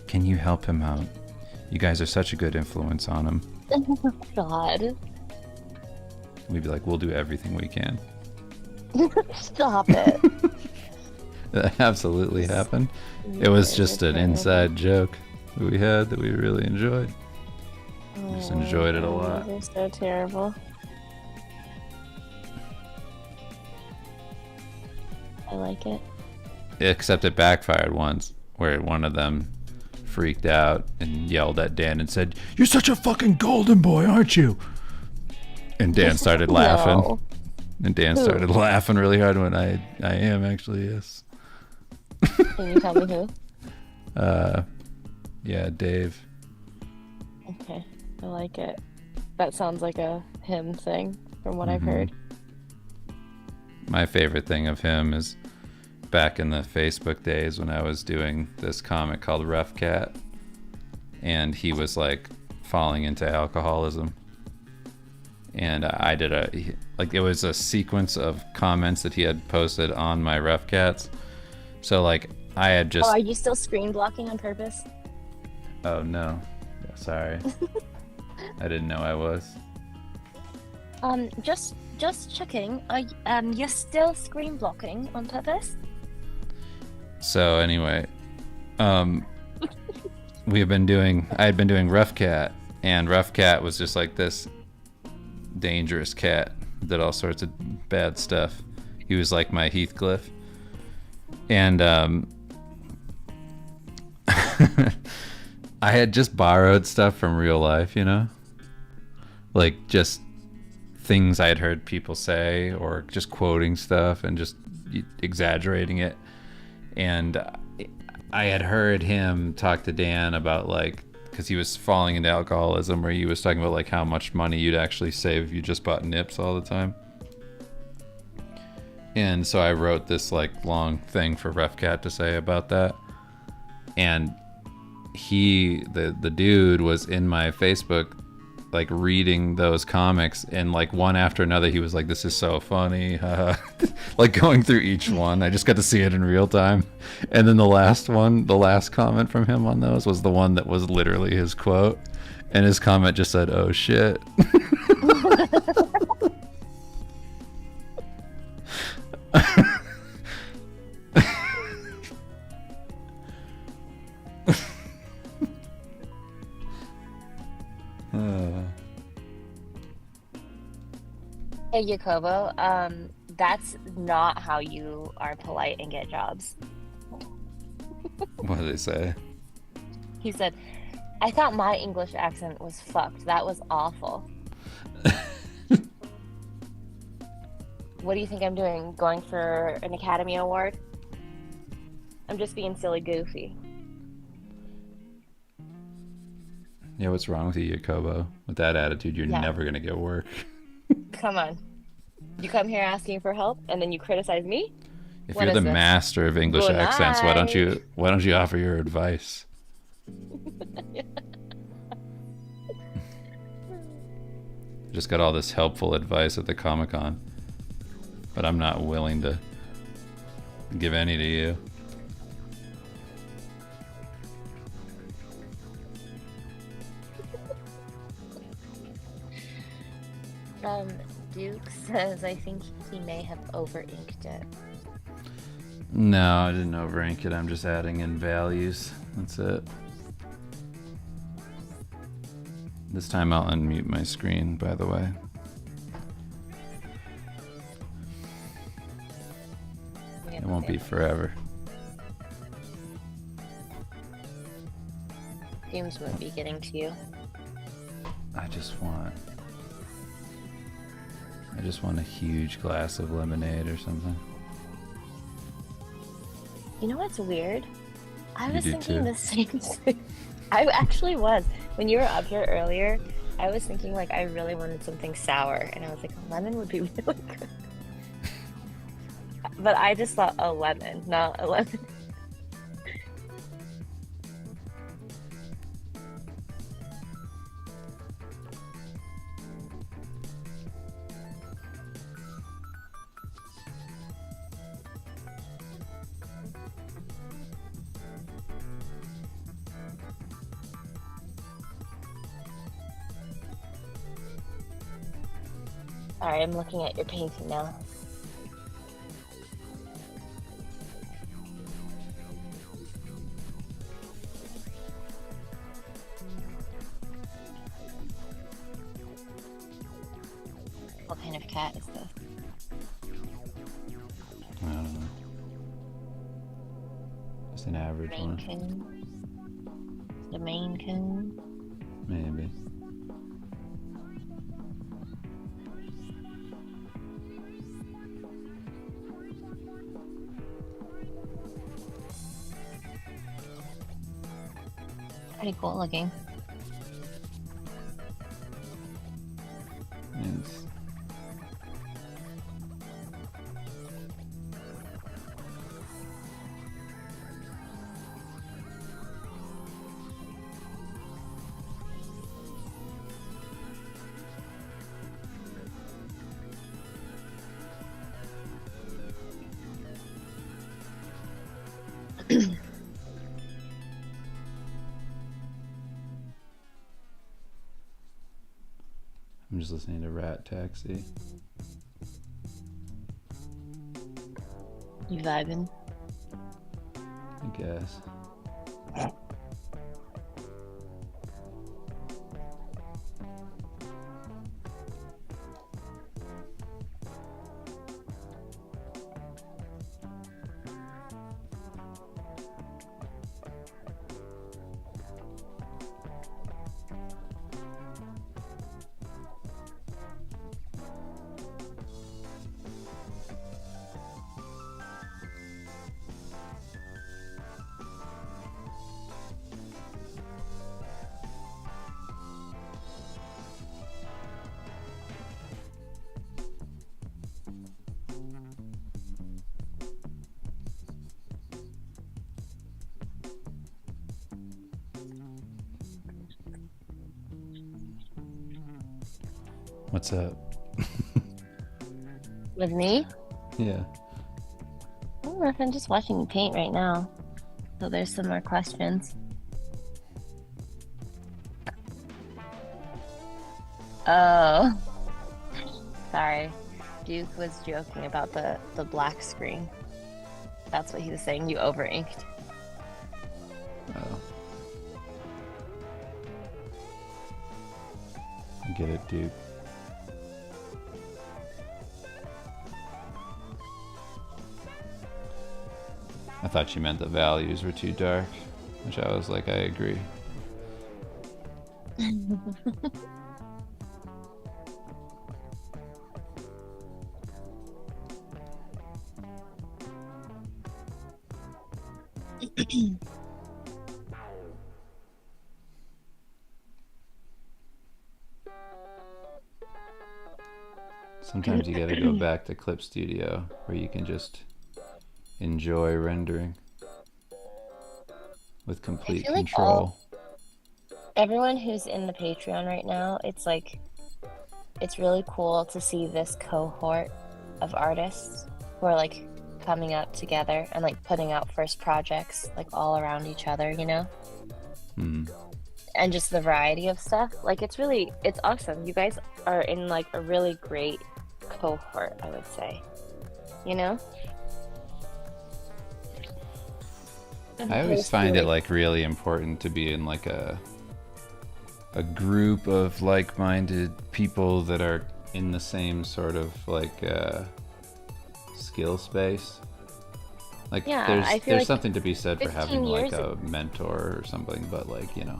can you help him out? You guys are such a good influence on him. Oh God. We'd be like, we'll do everything we can. Stop it. That absolutely happened. It was just an inside joke that we had that we really enjoyed. Just enjoyed it a lot. They're so terrible. I like it. Except it backfired once, where one of them freaked out and yelled at Dan and said, "You're such a fucking golden boy, aren't you?" And Dan started laughing. No. And Dan Who? started laughing really hard when I am actually, yes. Can you tell me who? Uh, yeah, Dave. Okay, I like it. That sounds like a him thing from what I've Mm-hmm. heard. My favorite thing of him is back in the Facebook days when I was doing this comic called Rough Cat, and he was like falling into alcoholism. And I did it was a sequence of comments that he had posted on my Rough Cats. So like I had Oh, just, are you still screen blocking on purpose? oh no, yeah, sorry, I didn't know I was. Just checking. You're still screen blocking on purpose? So anyway, um, I had been doing Rough Cat, and Rough Cat was just like this dangerous cat, did all sorts of bad stuff. He was like my Heathcliff, and I had just borrowed stuff from real life, like just things I had heard people say, or just quoting stuff and just exaggerating it. And I had heard him talk to Dan about like, because he was falling into alcoholism, where he was talking about like how much money you'd actually save if you just bought nips all the time. And so I wrote this like long thing for Rough Cat to say about that. And the dude was in my Facebook like reading those comics, and like one after another he was like, this is so funny. Like going through each one, I just got to see it in real time. And then the last comment from him on those was the one that was literally his quote, and his comment just said, oh shit. Hey, Jacobo, that's not how you are polite and get jobs. What did they say? He said, I thought my English accent was fucked. That was awful. What do you think I'm doing? Going for an Academy Award? I'm just being silly goofy. Yeah, what's wrong with you, Jacobo? With that attitude, you're Yeah, never gonna get work. come on. You come here asking for help and then you criticize me? If What you're is the this? master of English Good accents, night. why don't you offer your advice? Just got all this helpful advice at the Comic-Con, but I'm not willing to give any to you. Um, Duke says I think he may have over inked it. No, I didn't overrank it. I'm just adding in values. That's it. This time I'll unmute my screen, by the way. It won't be forever. Fumes won't be getting to you. I just want a huge glass of lemonade or something. You know what's weird? I You was do thinking too. the same thing. I actually was. When you were up here earlier, I was thinking like I really wanted something sour, and I was like, lemon would be really good. But I just thought a lemon, not a lemon. Sorry, I'm looking at your painting now. What kind of cat is this? I don't know. Just an average Maine one. Coon? The Maine Coon? Maybe. pretty cool looking. It's, I'm just listening to Rat Taxi. You vibing? I guess. What's up? With me? Yeah. Oh, I'm just watching you paint right now. So there's some more questions. Oh, sorry. Duke was joking about the black screen. That's what he was saying. You over inked. Oh. I get it, dude. I thought you meant the values were too dark, which I was like, I agree. Sometimes you gotta go back to Clip Studio where you can just enjoy rendering with I complete feel like control. everyone who's in the Patreon right now, it's like it's really cool to see this cohort of artists who are like coming up together and like putting out first projects like all around each other, you know? Hmm. And just the variety of stuff. Like it's awesome. You guys are in like a really great cohort, I would say. You know? As I always opposed to, find it like, like really important to be in like a group of like-minded people that are in the same sort of like skill space. Like yeah, I feel there's like something to be said for having 15 like years, a mentor or something, but like, you know.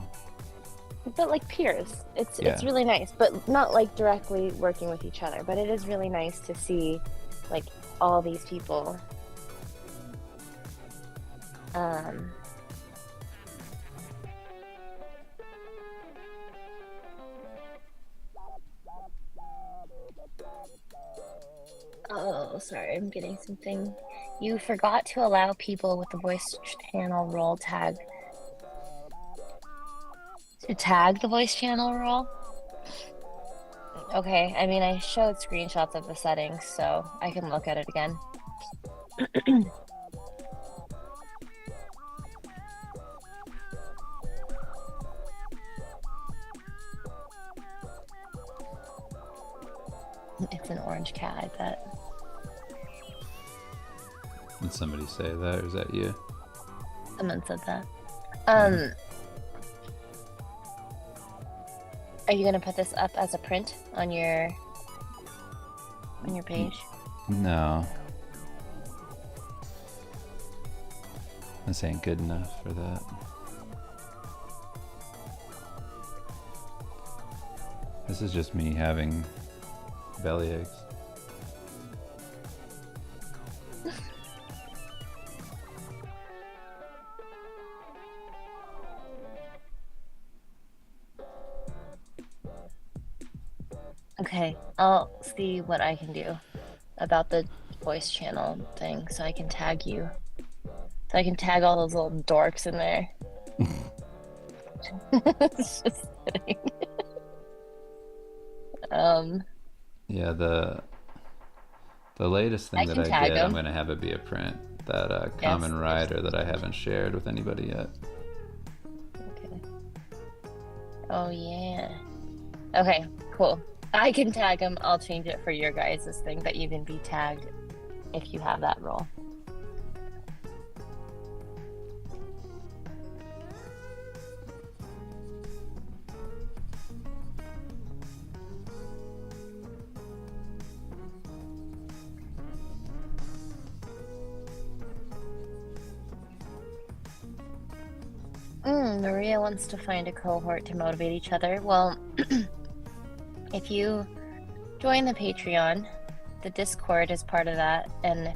but like peers. Yeah. It's really nice, but not like directly working with each other, but it is really nice to see like all these people. Um Oh, sorry, I'm getting something. You forgot to allow people with the voice channel role tag to tag the voice channel role. Okay, I mean, I showed screenshots of the settings, so I can look at it again. It's an orange cat, I bet. Did somebody say that, or is that you? Someone said that. Mhm. Are you gonna put this up as a print on your page? No. This ain't good enough for that. This is just me having belly aches. Okay, I'll see what I can do about the voice channel thing so I can tag you. So I can tag all those little dorks in there. Just kidding. Um, Yeah, the latest I thing that can I tag get, I'm them. gonna have it be a print. That Yes, common there's rider that I haven't shared with anybody yet. okay. Oh yeah. Okay, cool. I can tag them. I'll change it for your guys' thing that you can be tagged if you have that role. Maria wants to find a cohort to motivate each other. Well, if you join the Patreon, the Discord is part of that, and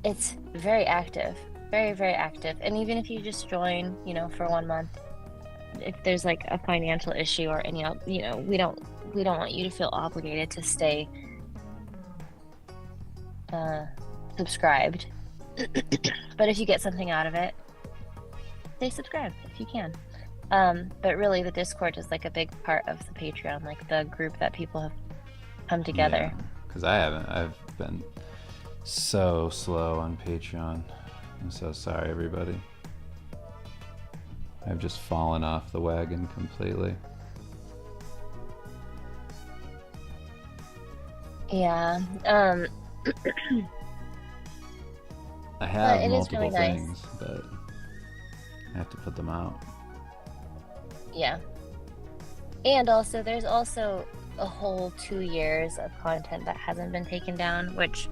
it's very active, very, very active. And even if you just join, for 1 month, if there's like a financial issue or any, we don't want you to feel obligated to stay uh subscribed. But if you get something out of it, stay subscribed if you can. But really the Discord is like a big part of the Patreon, like the group that people have come Yeah, together. because I haven't. I've been so slow on Patreon. I'm so sorry, everybody. I've just fallen off the wagon completely. Yeah. I But have it is multiple really nice. things, but I have to put them out. Yeah. And also there's also a whole 2 years of content that hasn't been taken down, which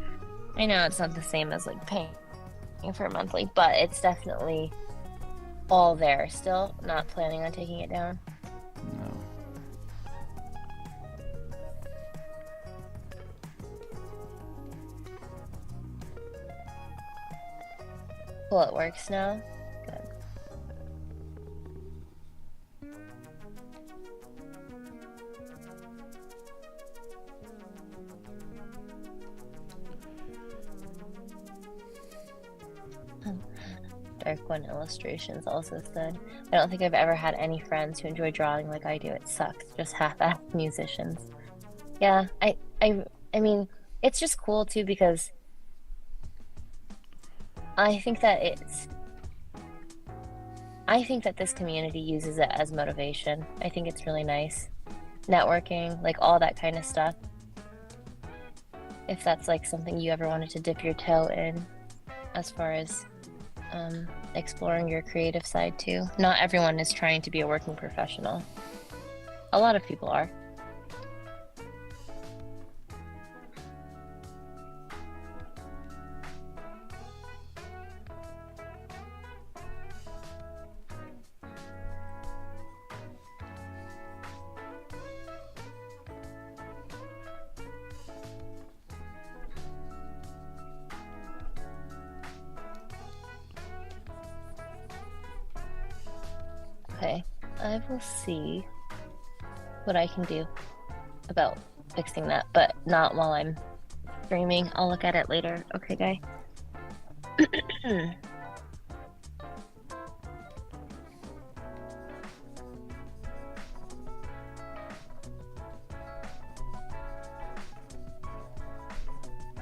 I know it's not the same as like paying for a monthly, but it's definitely all there still. Not planning on taking it down. No. Well, it works now. Good. Dark One Illustrations also said, I don't think I've ever had any friends who enjoy drawing like I do. It sucks. Just half-assed musicians. Yeah, I mean, it's just cool too because I think that it's I think that this community uses it as motivation. I think it's really nice. Networking, like all that kind of stuff. If that's like something you ever wanted to dip your toe in as far as exploring your creative side too. Not everyone is trying to be a working professional. A lot of people are. Okay, I will see what I can do about fixing that, but not while I'm streaming. I'll look at it later. Okay, guy.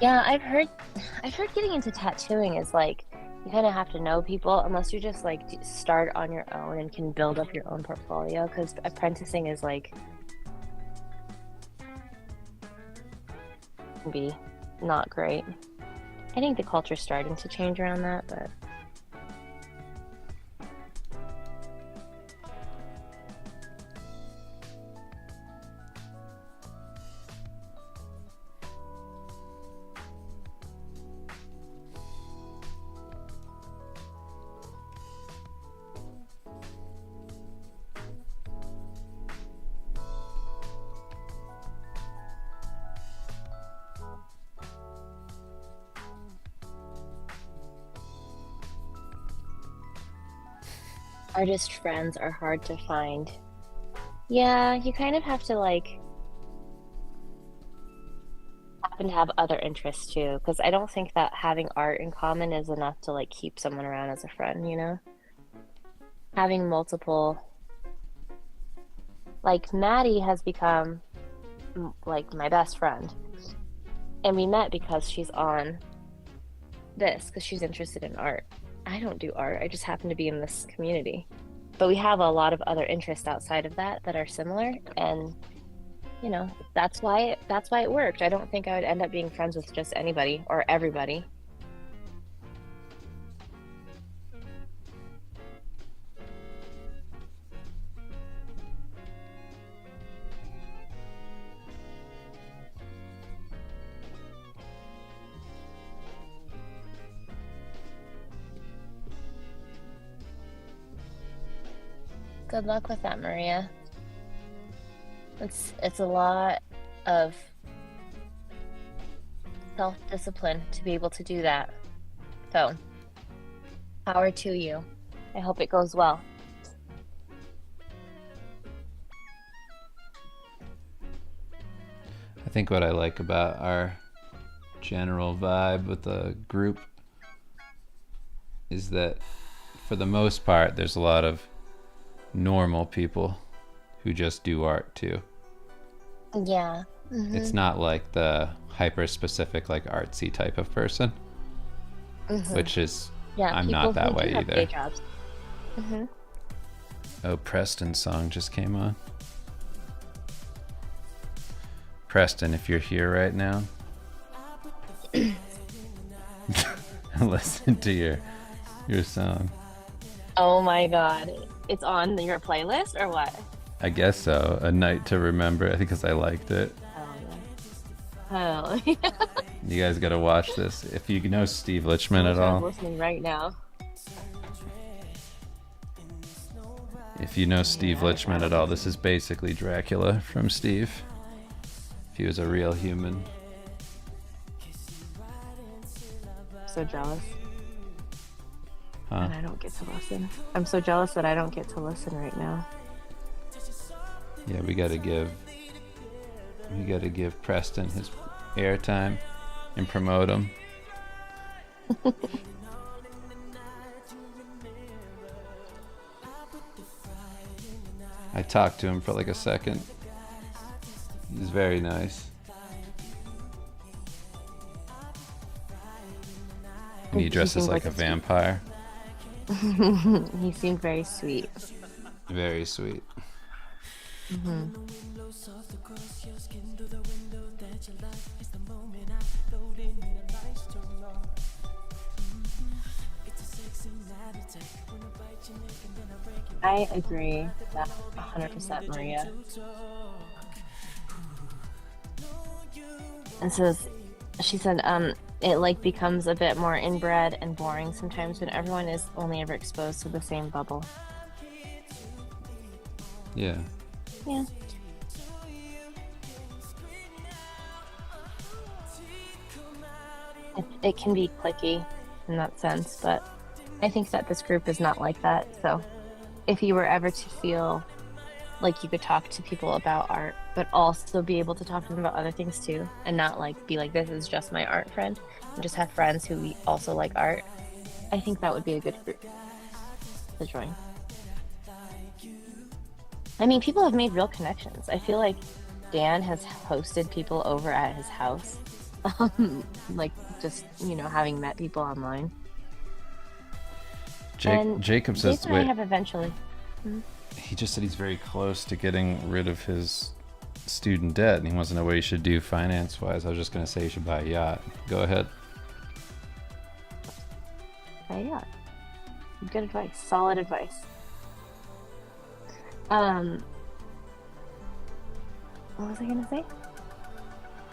Yeah, I've heard getting into tattooing is like you kind of have to know people unless you just like start on your own and can build up your own portfolio because apprenticing is like can be not great. I think the culture's starting to change around that, but artist friends are hard to find. Yeah, you kind of have to like happen to have other interests too, because I don't think that having art in common is enough to like keep someone around as a friend, you know? Having multiple, like Maddie has become like my best friend, and we met because she's on this, because she's interested in art. I don't do art, I just happen to be in this community. But we have a lot of other interests outside of that that are similar, and that's why it worked. I don't think I would end up being friends with just anybody or everybody. Good luck with that, Maria. It's a lot of self-discipline to be able to do that. So, power to you. I hope it goes well. I think what I like about our general vibe with the group is that for the most part there's a lot of normal people who just do art too. Yeah. It's not like the hyper specific like artsy type of person, which is Yeah, I'm people not that who do way have day either. jobs. Oh, Preston's song just came on. Preston, if you're here right now, listen to your song. Oh my God. It's on your playlist or what? I guess so. A Night to Remember. I think because I liked it. Oh, yeah. You guys got to watch this. If you know Steve Lichman at I'm all, listening right now. if you know Steve Lichman at all, this is basically Dracula from Steve. If he was a real human. So jealous. Huh? And I don't get to listen. I'm so jealous that I don't get to listen right now. Yeah, we gotta give Preston his airtime and promote him. I talked to him for like a second. He's very nice. And he dresses like a vampire. He seemed very sweet. Very sweet. I agree that 100%, Maria. And so she said, it like becomes a bit more inbred and boring sometimes when everyone is only ever exposed to the same bubble. Yeah. Yeah. It can be cliquey in that sense, but I think that this group is not like that. So if you were ever to feel like you could talk to people about art, but also be able to talk to them about other things too, and not like be like, this is just my art friend, and just have friends who also like art, I think that would be a good group to join. I mean, people have made real connections. I feel like Dan has hosted people over at his house. Like just, having met people online. Jacob says, Jason and I have eventually. He just said he's very close to getting rid of his student debt and he wants to know what he should do finance wise. I was just going to say he should buy a yacht. Go ahead. Buy a yacht. Good advice. Solid advice. What was I going to say?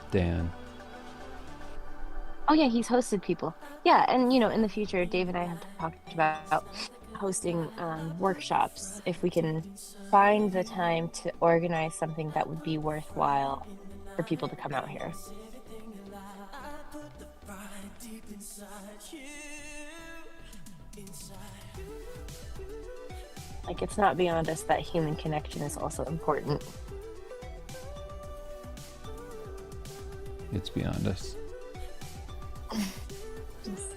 Dan. Oh yeah, he's hosted people. Yeah, and in the future, Dave and I have talked about hosting workshops if we can find the time to organize something that would be worthwhile for people to come out here. Like, it's not beyond us that human connection is also important. It's beyond us. Just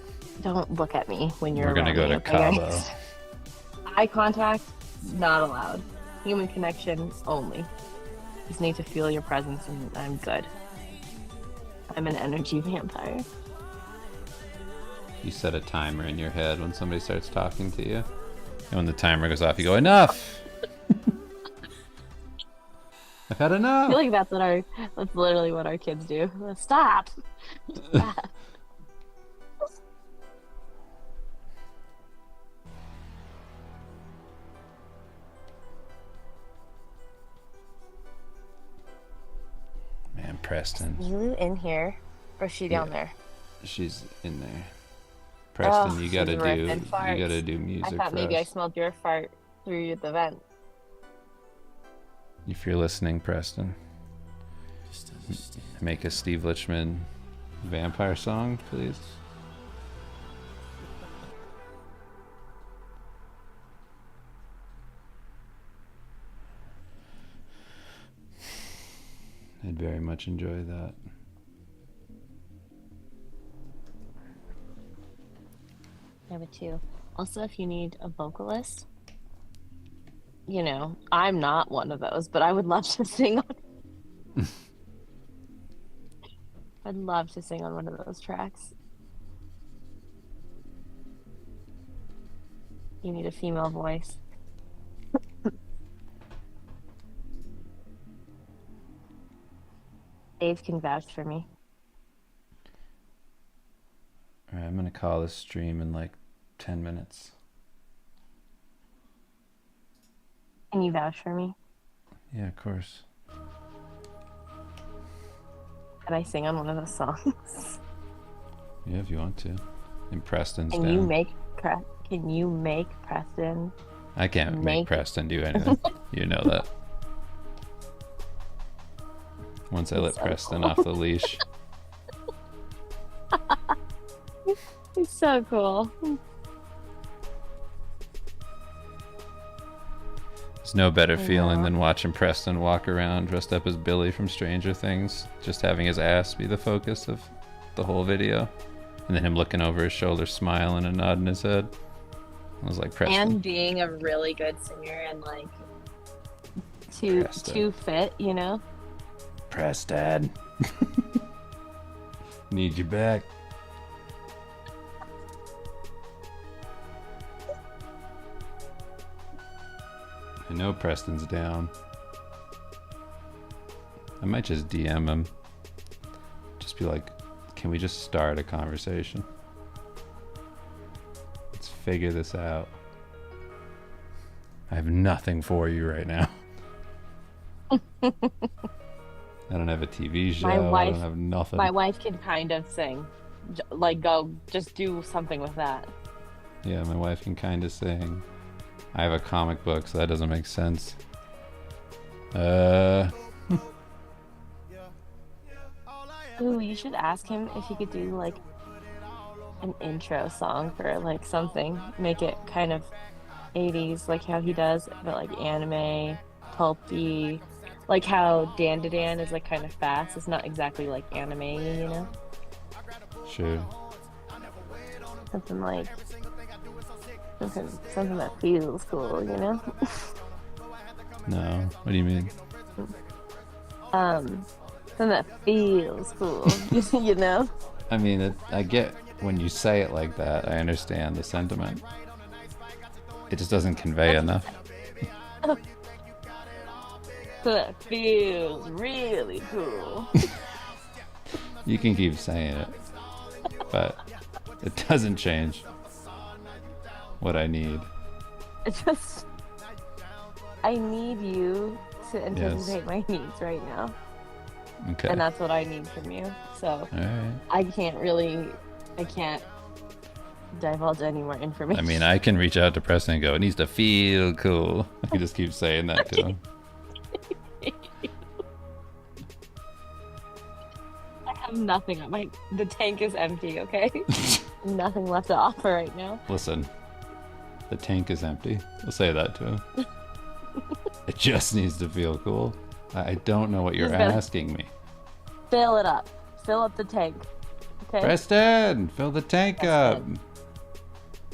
don't look at me when you're We're gonna around go me, to okay, Cabo. guys? Eye contact, not allowed. Human connection only. Just need to feel your presence and I'm good. I'm an energy vampire. You set a timer in your head when somebody starts talking to you. And when the timer goes off, you go, enough! I've had I enough! feel like that's literally what our kids do. Stop. Stop. Man, Preston. You in here or is she down there? She's in there. Preston, Oh, you she's gotta ripping do farts. I music thought for maybe I us. smelled your fart through the vent. If you're listening, Preston, make a Steve Lichman vampire song, please. I'd very much enjoy that. Number two. Also, if you need a vocalist, you know, I'm not one of those, but I would love to sing on. I'd love to sing on one of those tracks. You need a female voice. Dave can vouch for me. Alright, I'm gonna call this stream in like 10 minutes. Can you vouch for me? Yeah, of course. Can I sing on one of those songs? Yeah, if you want to. And Preston's Can down. Can you make Preston? I can't make Preston do anything. You know that. Once I let so Preston cool. off the leash. It's so cool. There's no better feeling than watching Preston walk around dressed up as Billy from Stranger Things, just having his ass be the focus of the whole video. And then him looking over his shoulder, smiling and nodding his head. I was like, Preston. And being a really good singer and like too fit, you know? Preston. Need you back. I know Preston's down. I might just DM him. Just be like, can we just start a conversation? Let's figure this out. I have nothing for you right now. I don't have a TV show. I don't have nothing. My wife can kind of sing. Like, go, just do something with that. Yeah, my wife can kind of sing. I have a comic book, so that doesn't make sense. Ooh, you should ask him if he could do like an intro song for like something. Make it kind of 80s, like how he does, but like anime, pulpy. Like how Dan to Dan is like kind of fast. It's not exactly like anime, you know? Sure. Something like something that feels cool, you know? No. What do you mean? Something that feels cool, you know? I mean, I get when you say it like that. I understand the sentiment. It just doesn't convey enough. That feels really cool. You can keep saying it, but it doesn't change what I need. It's just, I need you to anticipate my needs right now. Okay. And that's what I need from you. So All right. I can't divulge any more information. I mean, I can reach out to Preston and go, it needs to feel cool. I can just keep saying that to him. I have nothing on the tank is empty, okay? Nothing left to offer right now. Listen, the tank is empty. We'll say that to him. It just needs to feel cool. I don't know what you're asking me. Fill it up. fill up the tank. Okay? Preston, fill the tank up. Preston,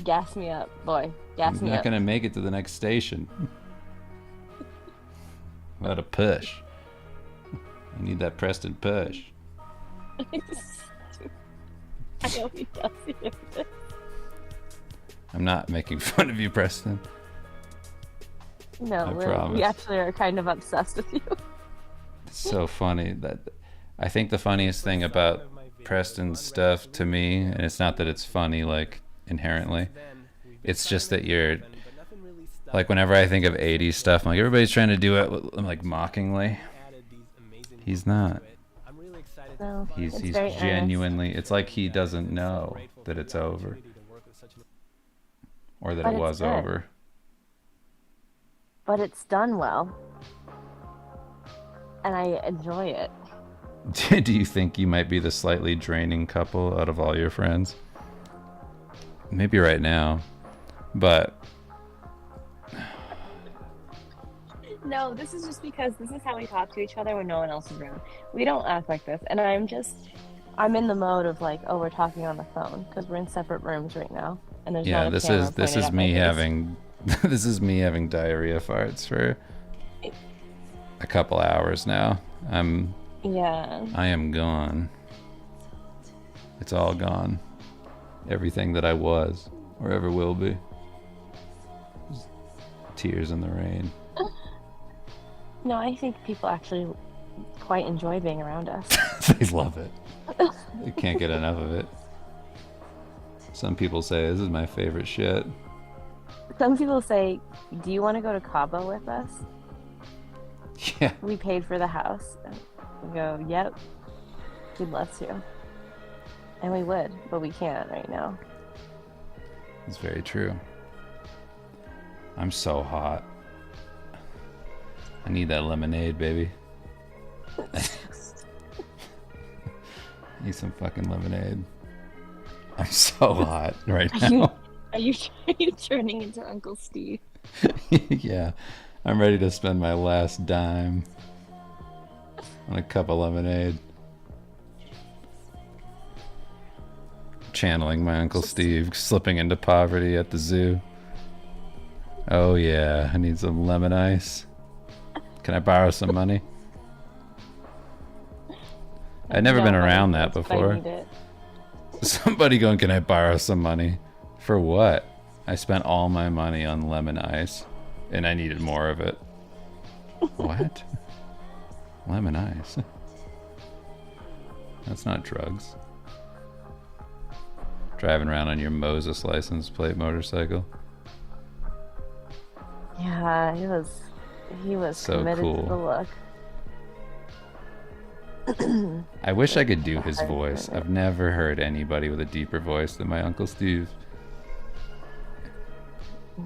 gas me up, boy. I'm Gas me not up. gonna make it to the next station. What a push. I need that Preston push. I hope he does hear this. I'm not making fun of you, Preston. No, I we promise. actually are kind of obsessed with you. It's so funny that I think the funniest thing about Preston's stuff to me, and it's not that it's funny like inherently, it's just that you're like whenever I think of 80s stuff, I'm like everybody's trying to do it like mockingly. He's not. No, He's it's very genuinely. earnest. It's like he doesn't know that it's over or that But it it's was good. over. But it's done well. And I enjoy it. Do you think you might be the slightly draining couple out of all your friends? Maybe right now, but No, this is just because this is how we talk to each other when no one else is around. We don't act like this. And I'm in the mode of like, oh, we're talking on the phone because we're in separate rooms right now. And there's yeah, not a this camera is this pointed is at my me face. having this is me having diarrhea farts for a couple hours now. Yeah. I am gone. It's all gone. Everything that I was or ever will be. Just tears in the rain. No, I think people actually quite enjoy being around us. They love it. They can't get enough of it. Some people say this is my favorite shit. Some people say, do you want to go to Cabo with us? Yeah. We paid for the house. And we go, yep, we'd love to. And we would, but we can't right now. It's very true. I'm so hot. I need that lemonade, baby. I need some fucking lemonade. I'm so hot right now. Are you turning into Uncle Steve? Yeah. I'm ready to spend my last dime on a cup of lemonade. Channeling my Uncle Steve, slipping into poverty at the zoo. Oh yeah, I need some lemon ice. Can I borrow some money? I'd never been around that before. Somebody going, can I borrow some money? For what? I spent all my money on lemon ice, and I needed more of it. What? Lemon ice? That's not drugs. Driving around on your Moses license plate motorcycle. Yeah, he was So committed cool. to the look. I wish I could do his voice. I've never heard anybody with a deeper voice than my Uncle Steve.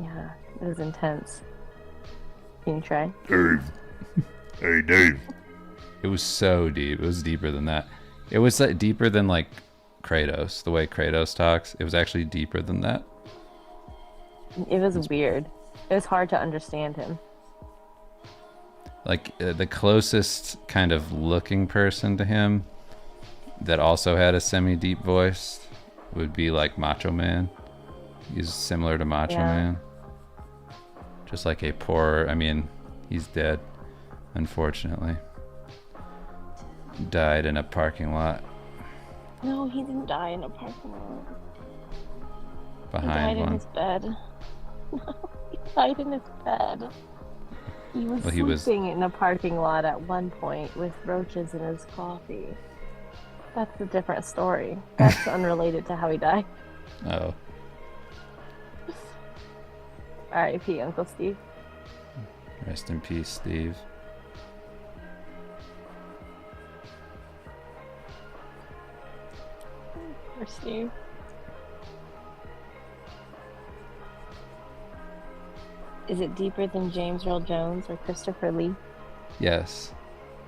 Yeah, it was intense. Can you try? Dave. Hey, Dave. It was so deep. It was deeper than that. It was like deeper than like Kratos. The way Kratos talks, it was actually deeper than that. It was weird. It was hard to understand him. Like the closest kind of looking person to him that also had a semi-deep voice would be like Macho Man. He's similar to Macho Man. Just like a poor, I mean, he's dead, unfortunately. Died in a parking lot. No, he didn't die in a parking lot. Behind he died one. in his bed. He died in his bed. He was sleeping in a parking lot at one point with roaches in his coffee. That's a different story. That's unrelated to how he died. Oh. R.I.P. Uncle Steve. Rest in peace, Steve. Poor Steve. Is it deeper than James Earl Jones or Christopher Lee? Yes.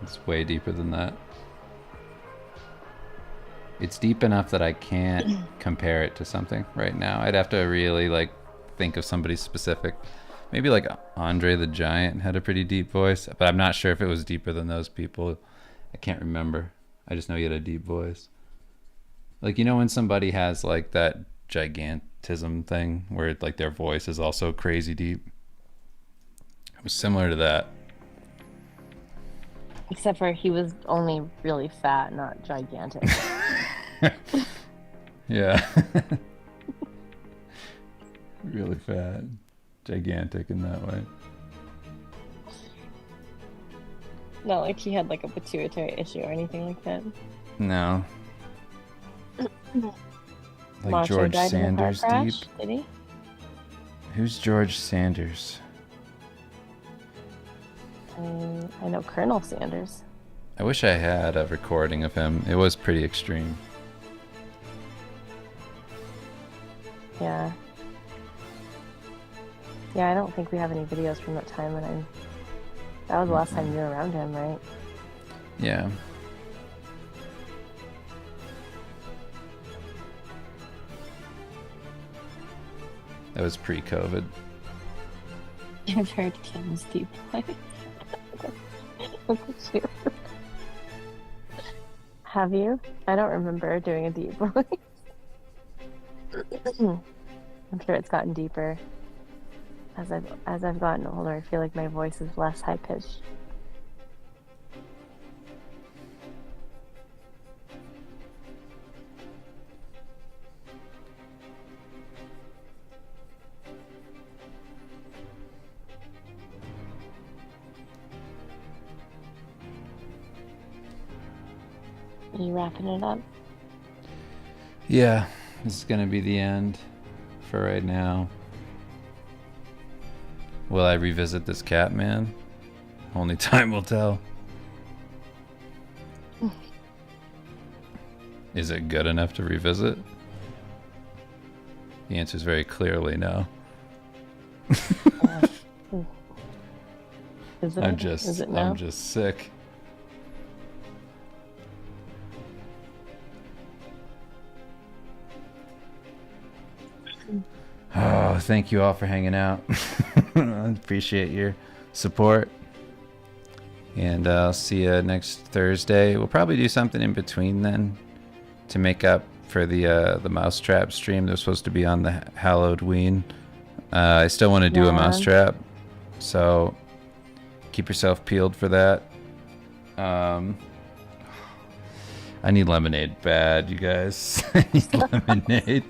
It's way deeper than that. It's deep enough that I can't compare it to something right now. I'd have to really like think of somebody specific. Maybe like Andre the Giant had a pretty deep voice, but I'm not sure if it was deeper than those people. I can't remember. I just know he had a deep voice. Like, you know when somebody has like that gigantism thing where like their voice is also crazy deep? It was similar to that. Except for he was only really fat, not gigantic. Yeah. Really fat. Gigantic in that way. Not like he had like a pituitary issue or anything like that. No. Like Macho George died in a car Sanders deep. crash, did he? Who's George Sanders? I know Colonel Sanders. I wish I had a recording of him. It was pretty extreme. Yeah. Yeah, I don't think we have any videos from that time when that was the last time you were around him, right? Yeah. That was pre-COVID. I've heard Kim's deep voice. Look at you. Have you? I don't remember doing a deep voice. I'm sure it's gotten deeper. As I've gotten older, I feel like my voice is less high pitched. Are you wrapping it up? Yeah, this is gonna be the end for right now. Will I revisit this cat man? Only time will tell. Is it good enough to revisit? The answer is very clearly no. Is it? I'm Is it no? just sick. Oh, thank you all for hanging out. I appreciate your support. And I'll see you next Thursday. We'll probably do something in between then to make up for the mousetrap stream that was supposed to be on the Halloween. I still want to do a mousetrap, so keep yourself peeled for that. I need lemonade bad, you guys. I need lemonade.